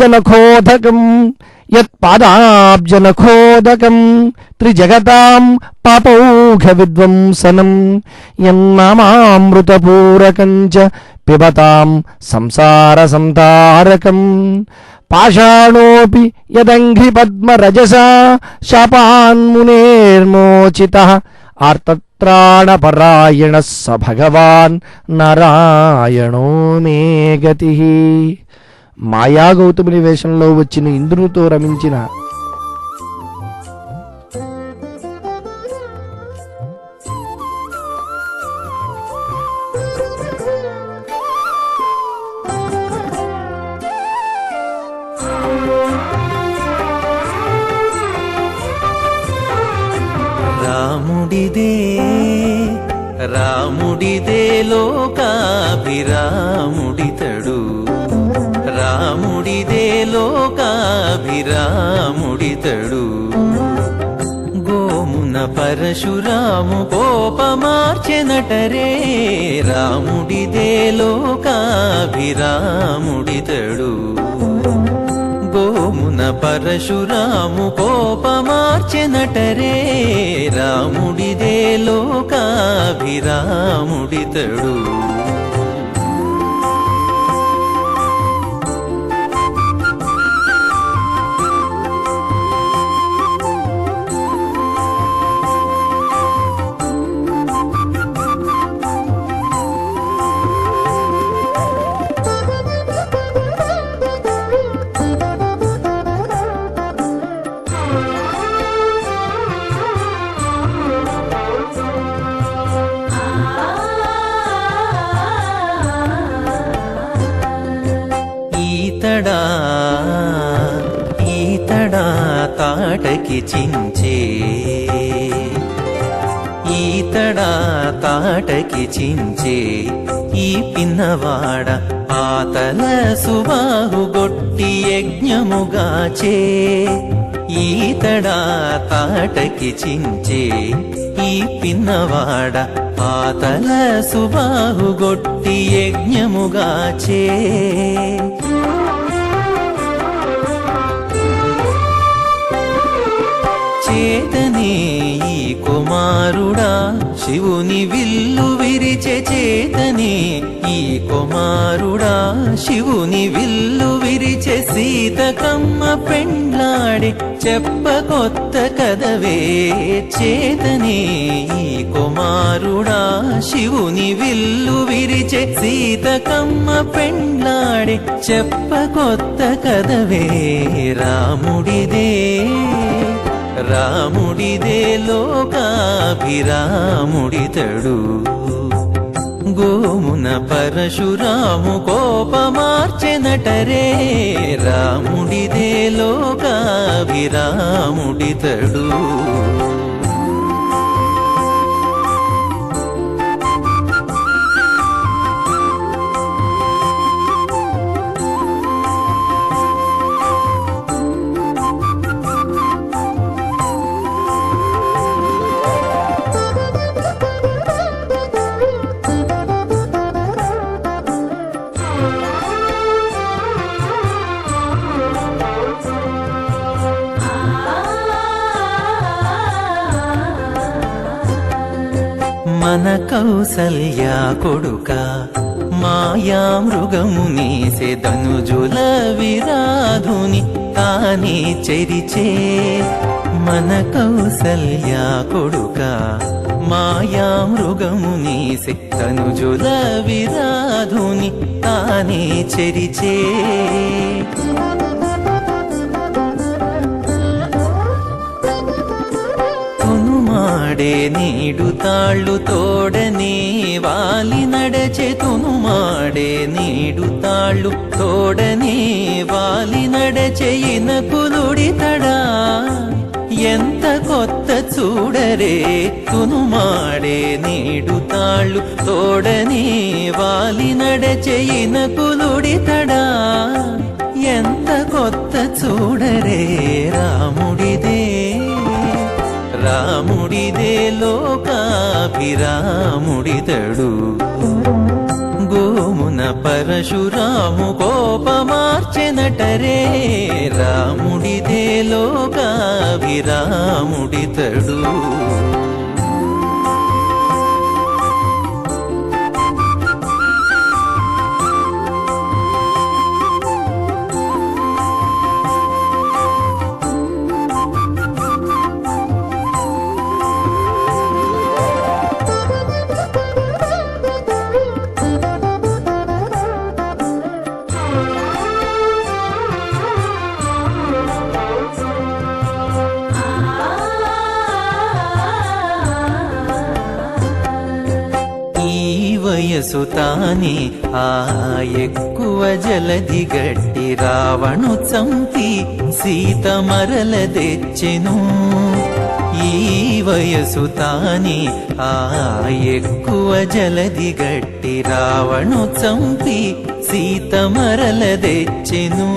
త్రిజగతాం పాపౌఘ విధ్వంసనం, యన్నామామృతపూరకం చ పిబతాం సంసార సంతారకం, పాషాణోపి యదంఘ్రి పద్మరజసా శాపాన్మునేర్మోచితః, ఆర్తత్రాణపరాయణ స భగవాన్ నారాయణో మే గతిః. మాయా గౌతముని వేషంలో వచ్చిన ఇంద్రునితో రమించిన రాముడిదే లోకాభిరాముడితడు, రాముడిదే లోకాభిరాముడితడు, గోమున పరశురాము కోపమార్చెనటరే రాముడిదే లోకాభిరాముడితడు గోమున పరశురాము కోపమార్చెనటరే రాముడిదే లోకాభిరాముడితడు ఈతడా తాటకి చించే ఈతడా తాటకి చించే ఈ పిన్నవాడ ఆతల సుబాహు గొట్టి యజ్ఞముగాచే ఈతడా తాటకి చించే ఈ పిన్నవాడ ఆతల సుబాహు గొట్టి యజ్ఞముగాచే చేతనే ఈ కుమారుడా శివుని విల్లు విరిచే చేతనే ఈ కుమారుడా శివుని విల్లు విరిచే సీతకమ్మ పెండ్లాడి చెప్ప కొత్త కదవే చేతనే ఈ కుమారుడా శివుని విల్లు విరిచే సీతకమ్మ పెండ్లాడి చెప్ప కొత్త కదవే రాముడిదే లోకాభిరాముడితడు గోమున పరశురాము కోపమార్చెనటరే రాముడిదే లోకాభిరాముడితడు మన కౌసల్యా కొడుక మాయా మృగముని సెదనుజుల విరాధుని తానే చెరిచే మన కౌసల్యా కొడుక మాయా మృగముని సెదనుజుల విరాధుని తానే చెరిచే మాడే నీడు తాళ్ళు తోడనే వాలి నడచెతును మాడే నీడు తాళ్ళు తోడనే వాలి నడచెయిన కులుడితడా ఎంత కొత్త చూడరే తును మాడే నీడు తాళ్ళు తోడనే వాలి నడచెయిన కులుడితడా ఎంత కొత్త చూడరే రాముడిదే లోకాభిరాముడితడు గోమున పరశురాము కోపమార్చెనటరే రాముడిదే లోకాభిరాముడితడు వయసు తానే ఆ ఎక్కువ జలది గట్టి రావణు చంపి సీత మరల తెచ్చెను ఈ వయసు తానే ఆ ఎక్కువ జలది గట్టి రావణు చంపి సీత మరల తెచ్చెను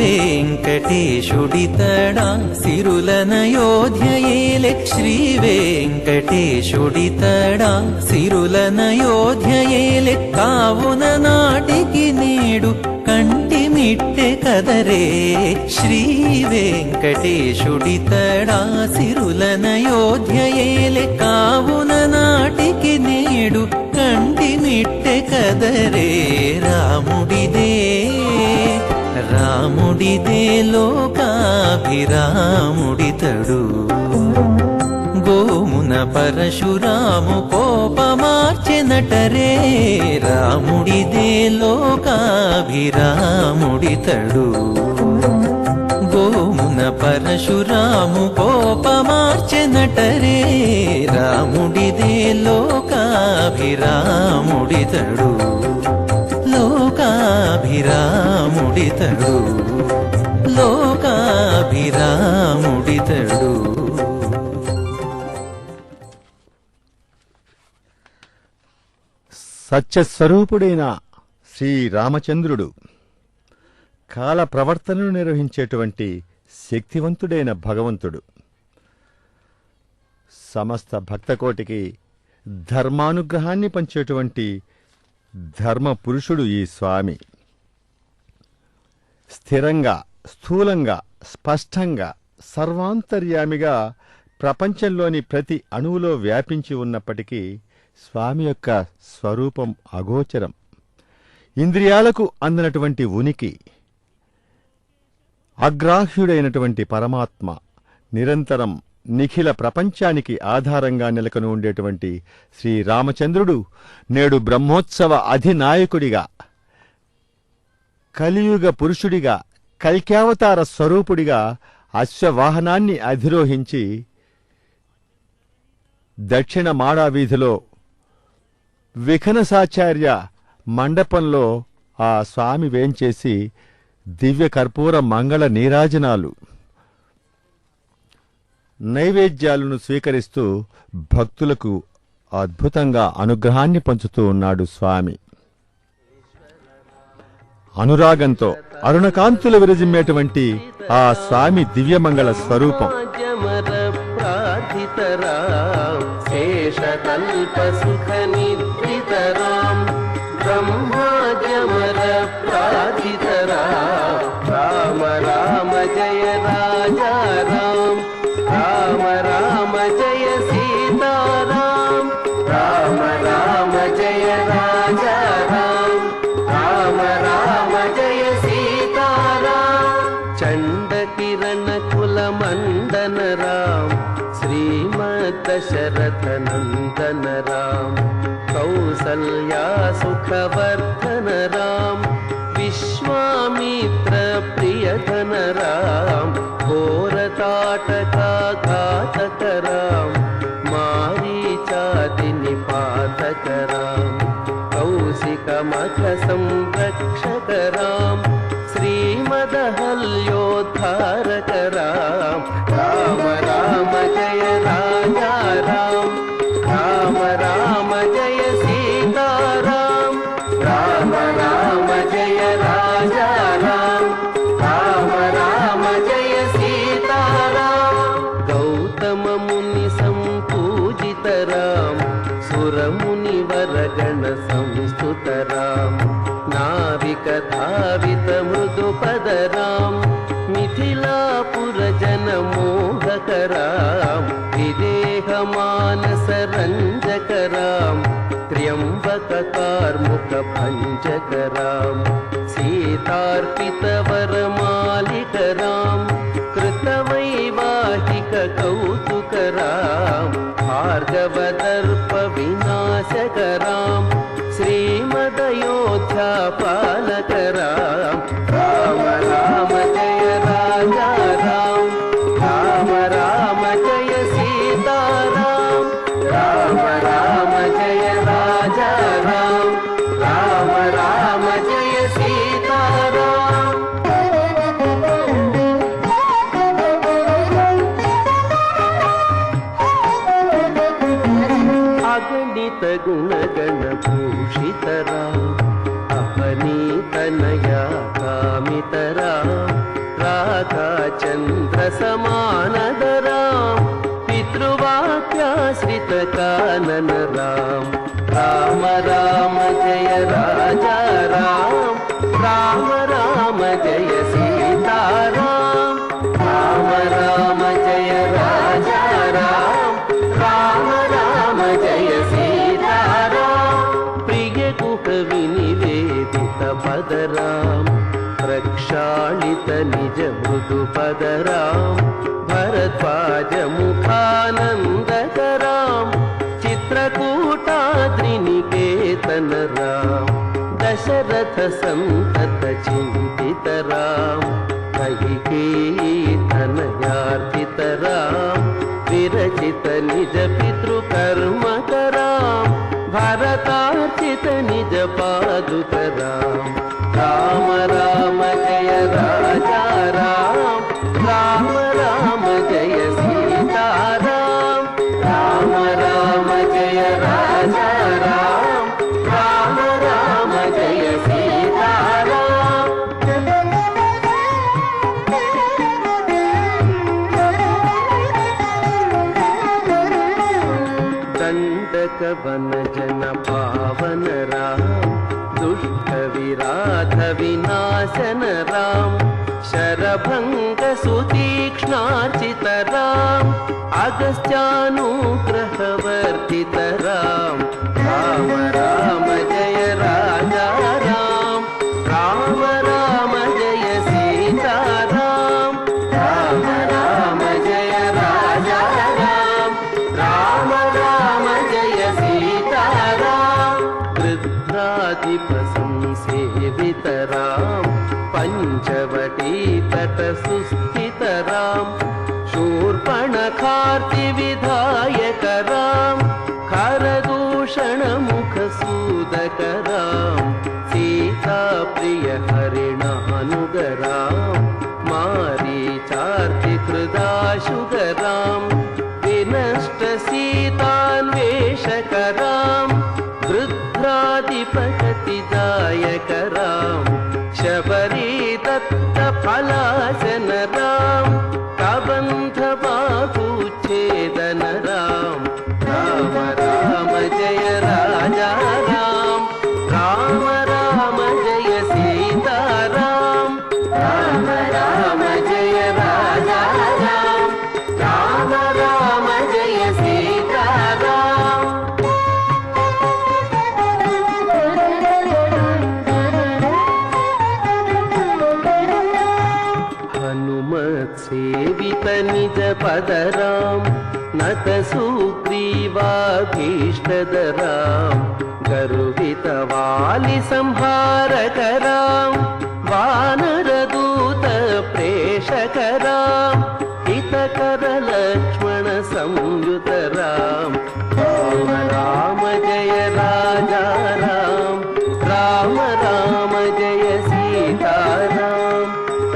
వెంకటేశుడితడా సిరులనయోధ్యయేలే శ్రీ వెంకటేశుడితడా సిరులనయోధ్యయేలే కావున నాటికి నేడు కంటి మిట్టె కదరే శ్రీ వెంకటేశుడితడా సిరులనయోధ్యయేలే కావున నాటికి నేడు కంటి మిట్టె కదరే రాముడిదే లోకాభిరాముడితడు గోమున పరశురాము కోపమార్చెనటరే రాముడిదే లోకాభిరాముడితడు గోమున పరశురాము కోపమార్చెనటరే రాముడిదే లోకాభిరాముడితడు లోకాభిరాముడితడు లోకాభిరాముడితడు. సత్యస్వరూపుడైన శ్రీరామచంద్రుడు కాల ప్రవర్తనను నిర్వహించేటువంటి శక్తివంతుడైన భగవంతుడు. సమస్త భక్తకోటికి ధర్మానుగ్రహాన్ని పంచేటువంటి ధర్మ పురుషుడు ఈ స్వామి. స్థిరంగా, స్థూలంగా, స్పష్టంగా, సర్వాంతర్యామిగా ప్రపంచంలోని ప్రతి అణువులో వ్యాపించి ఉన్నప్పటికీ స్వామి యొక్క స్వరూపం అగోచరం. ఇంద్రియాలకు అందినటువంటి ఉనికి, అగ్రాహ్యుడైనటువంటి పరమాత్మ నిరంతరం నిఖిల ప్రపంచానికి ఆధారంగా నెలకొని ఉండేటువంటి శ్రీరామచంద్రుడు నేడు బ్రహ్మోత్సవ అధినాయకుడిగా, కలియుగ పురుషుడిగా, కల్క్యావతార స్వరూపుడిగా అశ్వవాహనాన్ని అధిరోహించి దక్షిణ మాడా వీధిలో విఘనసాచార్య మండపంలో ఆ స్వామి వేంచేసి దివ్య కర్పూర మంగళ నీరాజనాలు, నైవేద్యాలను స్వీకరిస్తూ భక్తులకు అద్భుతంగా అనుగ్రహాన్ని పంచుతూ ఉన్నాడు స్వామి. అనురాగంతో అరుణకాంతులు విరజిమ్మేటువంటి ఆ స్వామి దివ్యమంగళ స్వరూపం రామ రామ జయ రాజా రామ రామ రామ జయ సీతారాం రామ రామ జయ రాజా రామ రామ రామ జయ సీతారాం చండ కిరణ కుల మండన రామ శ్రీమద్ దశరథ నందన రామ కౌసల్యా సుఖవర్ధన రామ విశ్వామిత్ర ప్రియధన రామ ఘోరతాటకా ఘాతక రామ మారీచాది నిపాతక రామ కౌశిక మఖ సంరక్షక రామ శ్రీమదహల్యోద్ధారక రామ రామ రామ జయ రాజా రామ రామ రామ జయ సీతారాం రామ రామ జయ రాజా రామ రామ రామ జయ సీతారాం గౌతమ ముని సంపూజిత రామ సురముని వరగణ సంస్తుత రామ నావిక ధావిత మృదు పద రామ మిథిలాపుర జన మోహక రామ విదేహ మానస రంజక రామ త్ర్యంబక కార్ముక భంజక రామ సీతార్పిత వరమాలిక రామ కృతవైవాహిక కౌతుక రామ భార్గవ దర్ప వినాశక రామ శ్రీమదయోధ్యా పాలక రామ రామ రామ జయ రాజా రామ రామ రామ జయ సీతారాం రామ రామ జయ రాజా రామ రామ రామ జయ సీతారాం అగణిత గుణగణ భూషిత రామ అపనీతనయా కామిత రామ समानदराम पितृवाक्याश्रित कानन राम राम राम जय राजा राम राम राम जय सीताराम राम राम जय राजा राम राम राम जय सीताराम प्रिय गुह विनिवेदित पदराम प्रक्षालित निज मृदु पदराम भरद्वाज मुखानन्दकराम चित्रकूटाद्रिनिकेतन राम दशरथ संतत चिन्तित राम कैकेयी तनयार्पित राम विरचित निज पितृकर्म कराम भरतार्चित निज पादुक राम राम राम जय राजा राम राम राम जय सीताराम राम राम जय राजा राम राम राम जय सीताराम दंडक वन जन पावन राम दुष्ट विराध विनाशन राम शरभंग सुतीक्ष्णार्चित राम अगस्त्यानुग्रहवर्तित राम राम राम जय राजा राम राम राम जय सीताराम राम राम जय राजा राम राम राम जय सीताराम वृद्धाधिप संसेवित राम पंचवटी तट सुस्थित राम शूर्पणखार्ति विधायक राम खरदूषण मुख सूदक राम सीता प्रिय हरिणानुग राम मारीचार्ति कृदाशुग राम विनष्ट सीतान्वेषक राम वृद्धाधिपतिदायक राम शबरी दत्त फलासन राम कबंध बाहुच्छेदन राम राम राम जय राजा राम राम राम जय सीताराम राम राम जय राजा राम राम राम जय सीताराम हनुमत सेवित निज पदराम नत सुग्रीवाभीष्टद राम गरुहित वालि संहारक राम वानर दूत प्रेषक राम हितकर लक्ष्मण संयुत राम राम राम जय राजा राम राम राम जय सीताराम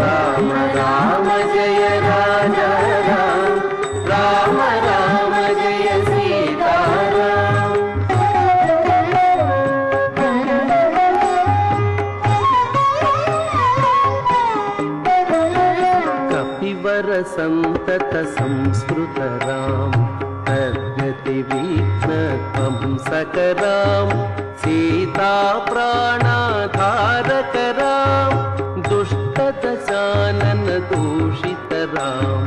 राम राम जय राजा राम राम राम जय सीताराम कपिवर संतत संस्कृत राम तद्गति विघ्न ध्वंसक राम सीता प्राणाधारक राम दुष्ट दशानन दूषित राम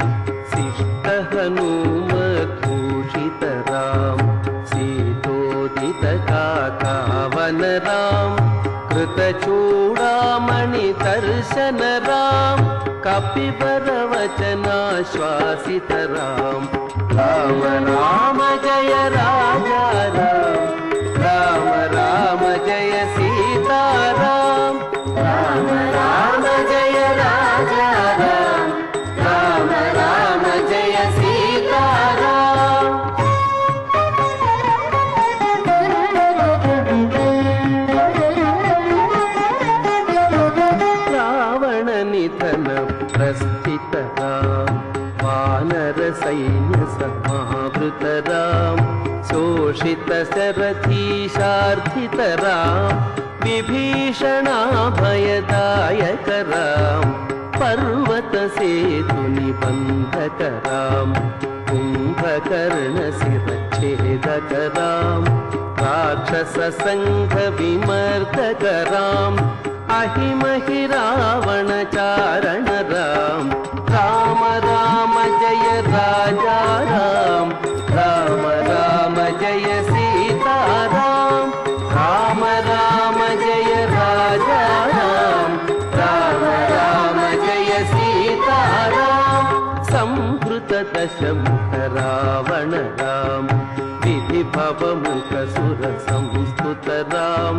शिष्ट हनुमत भूषित राम सीतोदित काकावन राम कृतचूड़ामणि दर्शन राम कपिवर वचनाश्वासित राम राम राम जय राजा राम राम राम जय सीताराम राम राम जय राजा राम राम राम जय सीताराम रावण निधन प्रस्थित राम वानर सैन्य समावृत राम शोषित शरथीशार्थित राम विभीषणाभयदायक राम पर्वत सेतु निबन्धकरां कुम्भकर्ण शिरच्छेदकरां राक्षस संघ विमर्दकरां अहिमहि रावण चारण राम राम राम जय राजा राम राम राम जय सीताराम राम राम जय राजा राम राम राम जय सीताराम संहृत दशमुख रावण राम विधि भवमुख सुर संस्तुत राम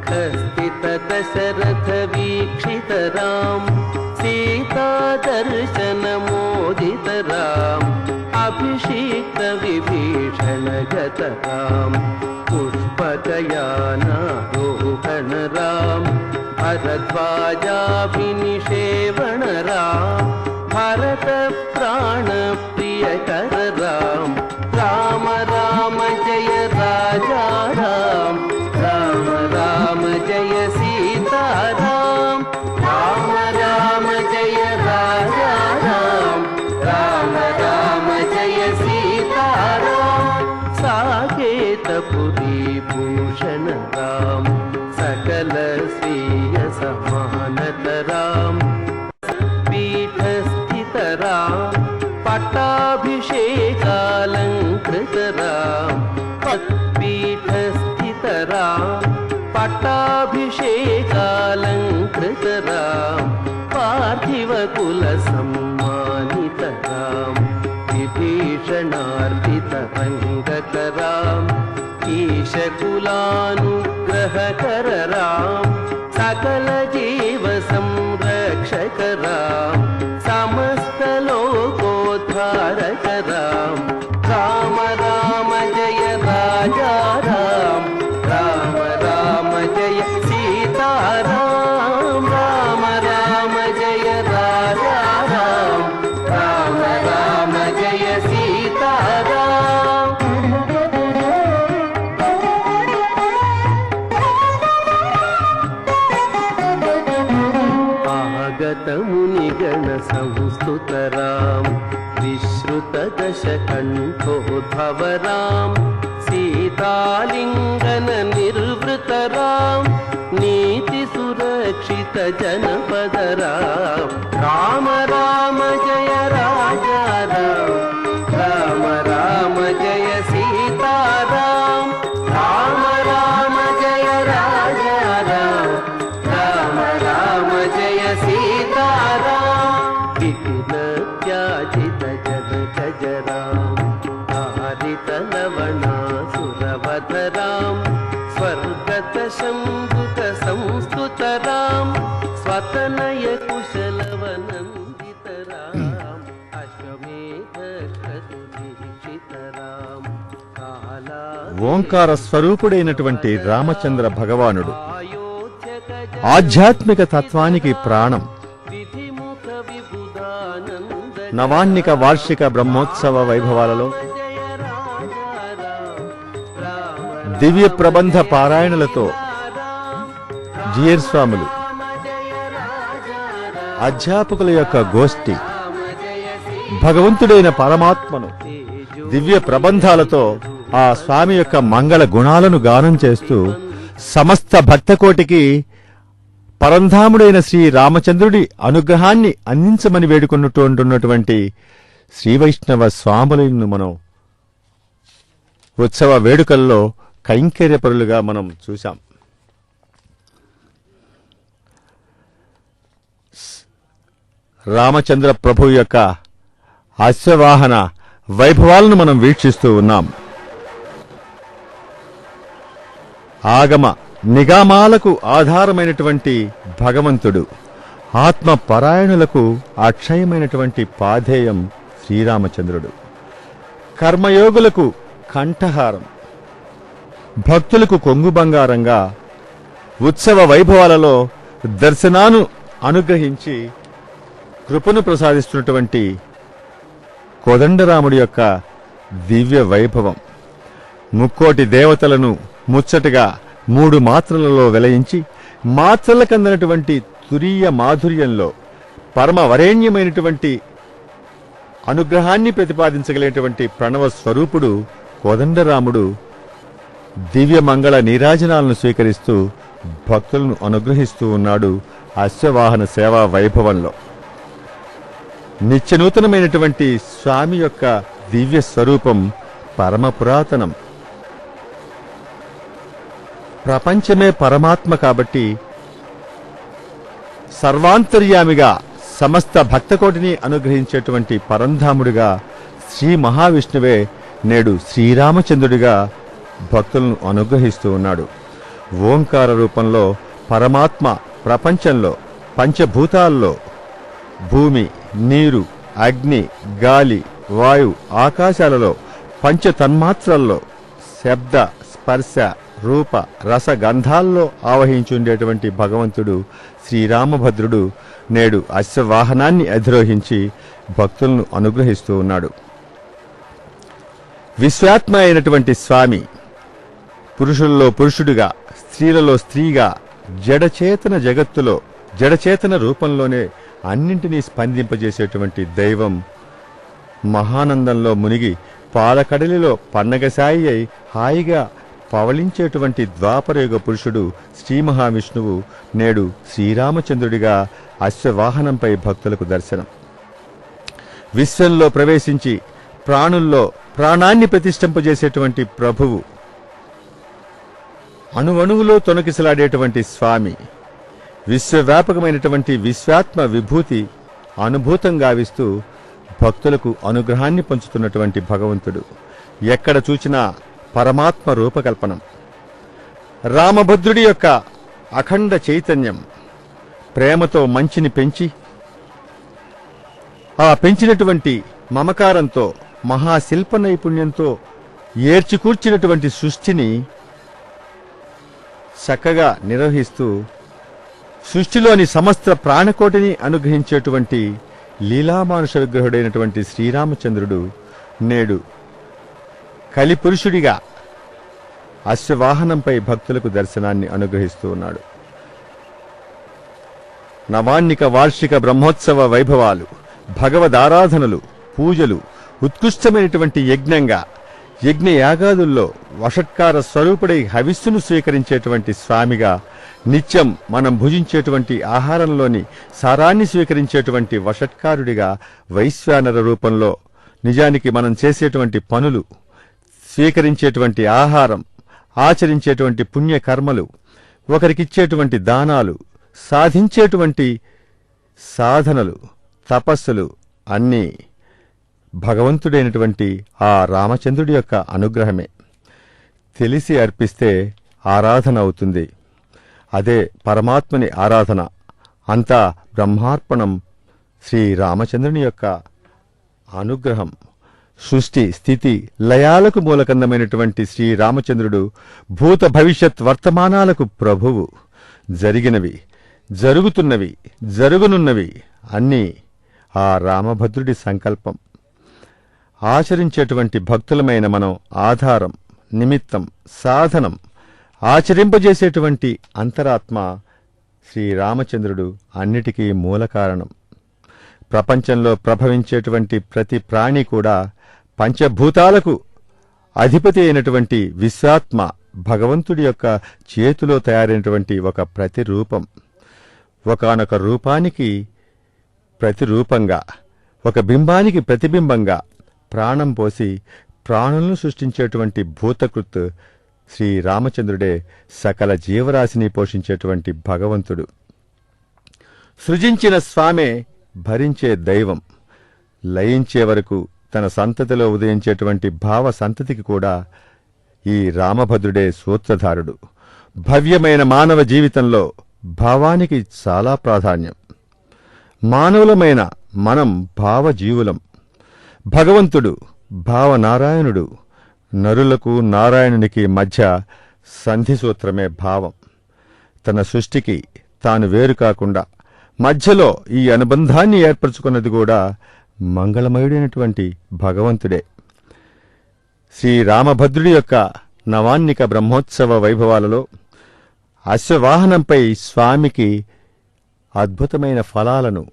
खस्तित दशरथ वीक्षित राम सीता दर्शन मोदित राम अभिषिक्त विभीषण गत राम पुष्पकयानारोहण राम भरद्वाजाभिनिषेवण राम भरत प्राण प्रियकर राम राम राम जय राजा राम राम राम जय सीताराम राम राम जय राजा राम राम राम जय सीताराम साकेतपुरी भूषण राम सकल स्वीय समानत राम पीठस्थित राम पट्टाभिषेकालंकृत राम पीठस्थित राम पट्टाभिषेकालंकृत राम पार्थिव कुल सम्मानित राम विभीषणार्पित रंगक राम ईशकुलानुग्रहकर राम सकल जीव संरक्षक राम समस्त लोकोद्धारक राम राम राम जय राजा राम राम राम जय सीताराम राम राम जय राजा राम राम राम जय सीताराम आगत मुनिगण संस्तुत राम विश्रुत दशकण्ठोद्भव राम सीतालिङ्गन निर्वृत राम नीति सुरक्षित जनपद राम राम राम जय राजा राम राम राम जय सीताराम राम राम जय राजा राम राम राम जय सीताराम विपिन त्याजित जन गज राम हारित लवणासुरवध राम स्वर्गत शम्भुक संस्तुत राम स्वतनय कुशलवनन्दित राम अश्वमेध क्रतुदीक्षित राम काला ఓంకార స్వరూపుడైనటువంటి రామచంద్ర భగవానుడు ఆధ్యాత్మిక తత్వానికి ప్రాణం. నవాన్నిక వార్షిక బ్రహ్మోత్సవ వైభవాలలో దివ్య ప్రబంధ పారాయణలతో జియర్ స్వాములు అధ్యాపకుల యొక్క గోష్ఠి భగవంతుడైన పరమాత్మను దివ్య ప్రబంధాలతో ఆ స్వామి యొక్క మంగళ గుణాలను గానం చేస్తూ సమస్త భక్తకోటికి పరంధాముడైన శ్రీ రామచంద్రుడి అనుగ్రహాన్ని అందించమని వేడుకున్నటువంటి శ్రీ వైష్ణవ స్వాములను మనం ఉత్సవ వేడుకల్లో కైంకర్యపరులుగా మనం చూశాం. రామచంద్ర ప్రభు యొక్క అశ్వవాహన వైభవాలను మనం వీక్షిస్తూ ఉన్నాం. ఆగమ నిగామాలకు ఆధారమైనటువంటి భగవంతుడు, ఆత్మ పరాయణులకు అక్షయమైనటువంటి పాధేయం శ్రీరామచంద్రుడు, కర్మయోగులకు కంఠహారం, భక్తులకు కొంగు బంగారంగా ఉత్సవ వైభవాలలో దర్శనాను అనుగ్రహించి కృపను ప్రసాదిస్తున్నటువంటి కోదండరాముడి యొక్క దివ్య వైభవం. ముక్కోటి దేవతలను ముచ్చటగా 3 మాత్రలలో వెలయించి మాత్రలకందనటువంటి తురీయ మాధుర్యంలో పరమ వరేణ్యమైనటువంటి అనుగ్రహాన్ని ప్రతిపాదించగలిగినటువంటి ప్రణవ స్వరూపుడు కోదండరాముడు దివ్య మంగళ నీరాజనాలను స్వీకరిస్తూ భక్తులను అనుగ్రహిస్తూ ఉన్నాడు అశ్వవాహన సేవా వైభవంలో. నిత్యనూతనమైనటువంటి స్వామి యొక్క దివ్య స్వరూపం పరమ పురాతనం. ప్రపంచమే పరమాత్మ కాబట్టి సర్వాంతర్యామిగా సమస్త భక్తకోటిని అనుగ్రహించేటువంటి పరంధాముడిగా శ్రీ మహావిష్ణువే నేడు శ్రీరామచంద్రుడిగా భక్తులను అనుగ్రహిస్తూ ఉన్నాడు. ఓంకార రూపంలో పరమాత్మ ప్రపంచంలో పంచభూతాల్లో భూమి, నీరు, అగ్ని, గాలి, వాయు, ఆకాశాలలో పంచతన్మాత్రల్లో శబ్ద, స్పర్శ, రూప, రస, గంధాల్లో ఆవహించుండేటువంటి భగవంతుడు శ్రీరామభద్రుడు నేడు అశ్వవాహనాన్ని అధిరోహించి భక్తులను అనుగ్రహిస్తూ ఉన్నాడు. విశ్వాత్మ అయినటువంటి స్వామి పురుషుల్లో పురుషుడిగా, స్త్రీలలో స్త్రీగా, జడచేతన జగత్తులో జడచేతన రూపంలోనే అన్నింటినీ స్పందింపజేసేటువంటి దైవం. మహానందంలో మునిగి పాలకడలిలో పన్నగసాయి అయి హాయిగా పవళించేటువంటి ద్వాపరయుగ పురుషుడు శ్రీ మహావిష్ణువు నేడు శ్రీరామచంద్రుడిగా అశ్వవాహనంపై భక్తులకు దర్శనం. విశ్వంలో ప్రవేశించి ప్రాణుల్లో ప్రాణాన్ని ప్రతిష్ఠింపజేసేటువంటి ప్రభువు, అణువణువులో తొణకిసలాడేటువంటి స్వామి, విశ్వవ్యాపకమైనటువంటి విశ్వాత్మ విభూతి అనుభూతం గావిస్తూ భక్తులకు అనుగ్రహాన్ని పంచుతున్నటువంటి భగవంతుడు. ఎక్కడ చూచినా పరమాత్మ రూపకల్పనం. రామభద్రుడి యొక్క అఖండ చైతన్యం ప్రేమతో మంచిని పెంచి ఆ పెంచినటువంటి మమకారంతో మహాశిల్ప నైపుణ్యంతో ఏర్చికూర్చినటువంటి సృష్టిని చక్కగా నిర్వహిస్తూ సృష్టిలోని సమస్త ప్రాణకోటిని అనుగ్రహించేటువంటి లీలామానుష విగ్రహుడైనటువంటి శ్రీరామచంద్రుడు నేడు కలిపురుషుడిగా అశ్వవాహనంపై భక్తులకు దర్శనాన్ని అనుగ్రహిస్తూ ఉన్నాడు. నవాన్నిక వార్షిక బ్రహ్మోత్సవ వైభవాలు, భగవదారాధనలు, పూజలు ఉత్కృష్టమైనటువంటి యజ్ఞంగా, యజ్ఞ యాగాదుల్లో వషట్కార స్వరూపుడై హవిస్సును స్వీకరించేటువంటి స్వామిగా, నిత్యం మనం భుజించేటువంటి ఆహారంలోని సారాన్ని స్వీకరించేటువంటి వషట్కారుడిగా, వైశ్వానర రూపంలో నిజానికి మనం చేసేటువంటి పనులు, స్వీకరించేటువంటి ఆహారం, ఆచరించేటువంటి పుణ్యకర్మలు, ఒకరికిచ్చేటువంటి దానాలు, సాధించేటువంటి సాధనలు, తపస్సులు అన్నీ భగవంతుడైనటువంటి ఆ రామచంద్రుడి యొక్క అనుగ్రహమే. తెలిసి అర్పిస్తే ఆరాధన అవుతుంది. అదే పరమాత్మని ఆరాధన. అంతా బ్రహ్మార్పణం. శ్రీరామచంద్రుని యొక్క అనుగ్రహం. సృష్టి స్థితి లయాలకు మూలకందమైనటువంటి శ్రీరామచంద్రుడు భూత భవిష్యత్ వర్తమానాలకు ప్రభువు. జరిగినవి, జరుగుతున్నవి, జరుగునున్నవి అన్నీ ఆ రామభద్రుడి సంకల్పం. ఆచరించేటువంటి భక్తులమైన మనం ఆధారం, నిమిత్తం, సాధనం, ఆచరింపజేసేటువంటి అంతరాత్మ శ్రీరామచంద్రుడు అన్నిటికీ మూల కారణం. ప్రపంచంలో ప్రభవించేటువంటి ప్రతి ప్రాణి కూడా పంచభూతాలకు అధిపతి అయినటువంటి విశ్వాత్మ భగవంతుడి యొక్క చేతిలో తయారైనటువంటి ఒక ప్రతిరూపం. ఒకానొక రూపానికి ప్రతిరూపంగా, ఒక బింబానికి ప్రతిబింబంగా ప్రాణం పోసి ప్రాణులను సృష్టించేటువంటి భూతకృత్ శ్రీరామచంద్రుడే సకల జీవరాశిని పోషించేటువంటి భగవంతుడు. సృజించిన స్వామే భరించే దైవం. లయించే వరకు తన సంతతిలో ఉదయించేటువంటి భావ సంతతికి కూడా ఈ రామభద్రుడే సూత్రధారుడు. భవ్యమైన మానవ జీవితంలో భావానికి చాలా ప్రాధాన్యం. మానవులమైన మనం భావజీవులం. భగవంతుడు భావనారాయణుడు. నరులకు నారాయణునికి మధ్య సంధిసూత్రమే భావం. తన సృష్టికి తాను వేరు కాకుండా మధ్యలో ఈ అనుబంధాన్ని ఏర్పరచుకున్నది కూడా మంగళమయుడైనటువంటి భగవంతుడే. శ్రీరామభద్రుడి యొక్క నవాన్నిక బ్రహ్మోత్సవ వైభవాలలో అశ్వవాహనంపై స్వామికి అద్భుతమైన ఫలాలను,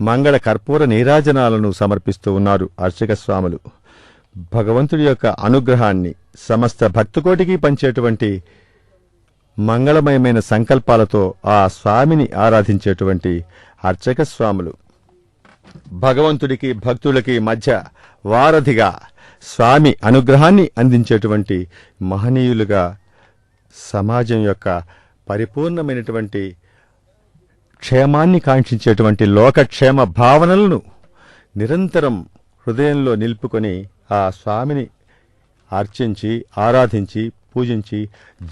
మంగళ కర్పూర నీరాజనాలను సమర్పిస్తూ ఉన్నారు అర్చక స్వాములు. భగవంతుడి యొక్క అనుగ్రహాన్ని సమస్త భక్తకోటికి పంచేటువంటి మంగళమయమైన సంకల్పాలతో ఆ స్వామిని ఆరాధించేటువంటి అర్చక స్వాములు. భగవంతుడికి భక్తులకి మధ్య వారధిగా స్వామి అనుగ్రహాన్ని అందించేటువంటి మహనీయులుగా సమాజం యొక్క పరిపూర్ణమైనటువంటి క్షేమాన్ని కాంక్షించేటువంటి లోకక్షేమ భావనలను నిరంతరం హృదయంలో నిలుపుకొని ఆ స్వామిని అర్చించి ఆరాధించి పూజించి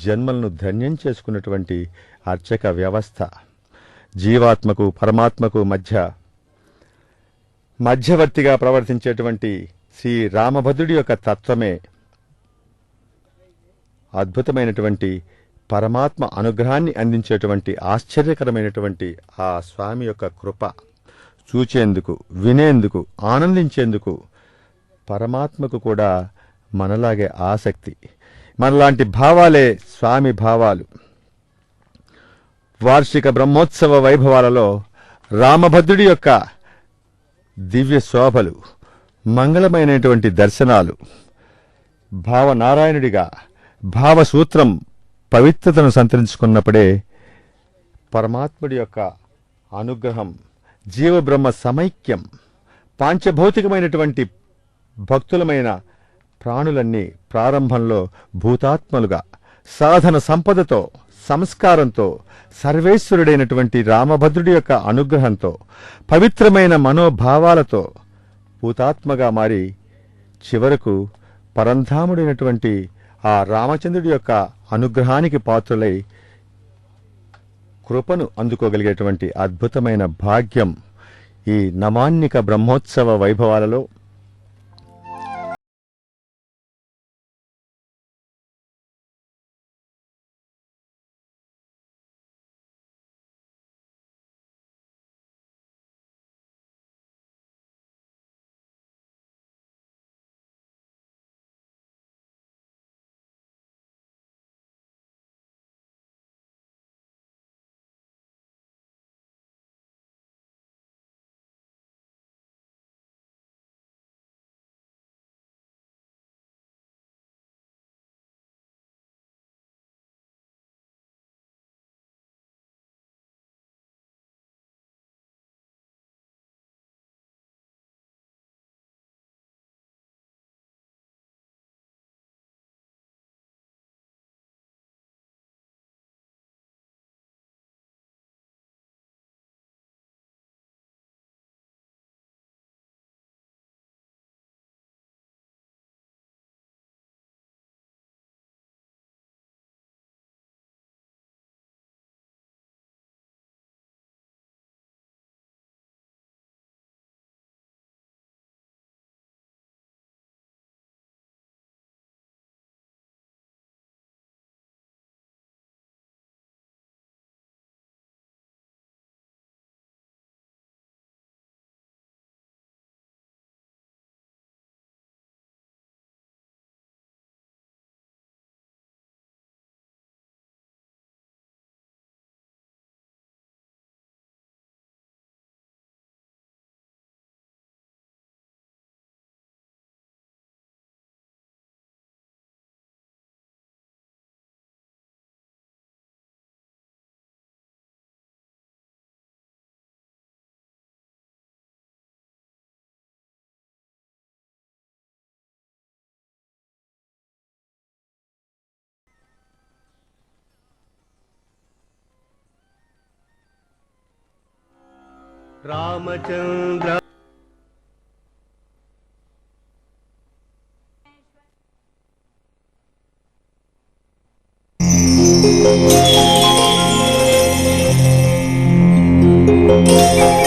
జన్మలను ధన్యం చేసుకున్నటువంటి అర్చక వ్యవస్థ జీవాత్మకు పరమాత్మకు మధ్యవర్తిగా ప్రవర్తించేటువంటి శ్రీ రామభద్రుడి యొక్క తత్వమే అద్భుతమైనటువంటి పరమాత్మ అనుగ్రహాన్ని అందించేటువంటి ఆశ్చర్యకరమైనటువంటి ఆ స్వామి యొక్క కృప చూచేందుకు, వినేందుకు, ఆనందించేందుకు పరమాత్మకు కూడా మనలాగే ఆసక్తి. మనలాంటి భావాలే స్వామి భావాలు. వార్షిక బ్రహ్మోత్సవ వైభవాలలో రామభద్రుడి యొక్క దివ్య శోభలు, మంగళమైనటువంటి దర్శనాలు, భావనారాయణుడిగా భావసూత్రం పవిత్రతను సంతరించుకున్నప్పుడే పరమాత్ముడి యొక్క అనుగ్రహం, జీవబ్రహ్మ సమైక్యం, పాంచభౌతికమైనటువంటి భక్తులమైన ప్రాణులన్నీ ప్రారంభంలో భూతాత్మలుగా సాధన సంపదతో, సంస్కారంతో, సర్వేశ్వరుడైనటువంటి రామభద్రుడి యొక్క అనుగ్రహంతో, పవిత్రమైన మనోభావాలతో భూతాత్మగా మారి చివరకు పరంధాముడైనటువంటి ఆ రామచంద్రుడి యొక్క అనుగ్రహానికి పాత్రులై కృపను అందుకోగలిగేటువంటి అద్భుతమైన భాగ్యం ఈ నమాన్నిక బ్రహ్మోత్సవ వైభవాలలో రామచంద్ర Thank you.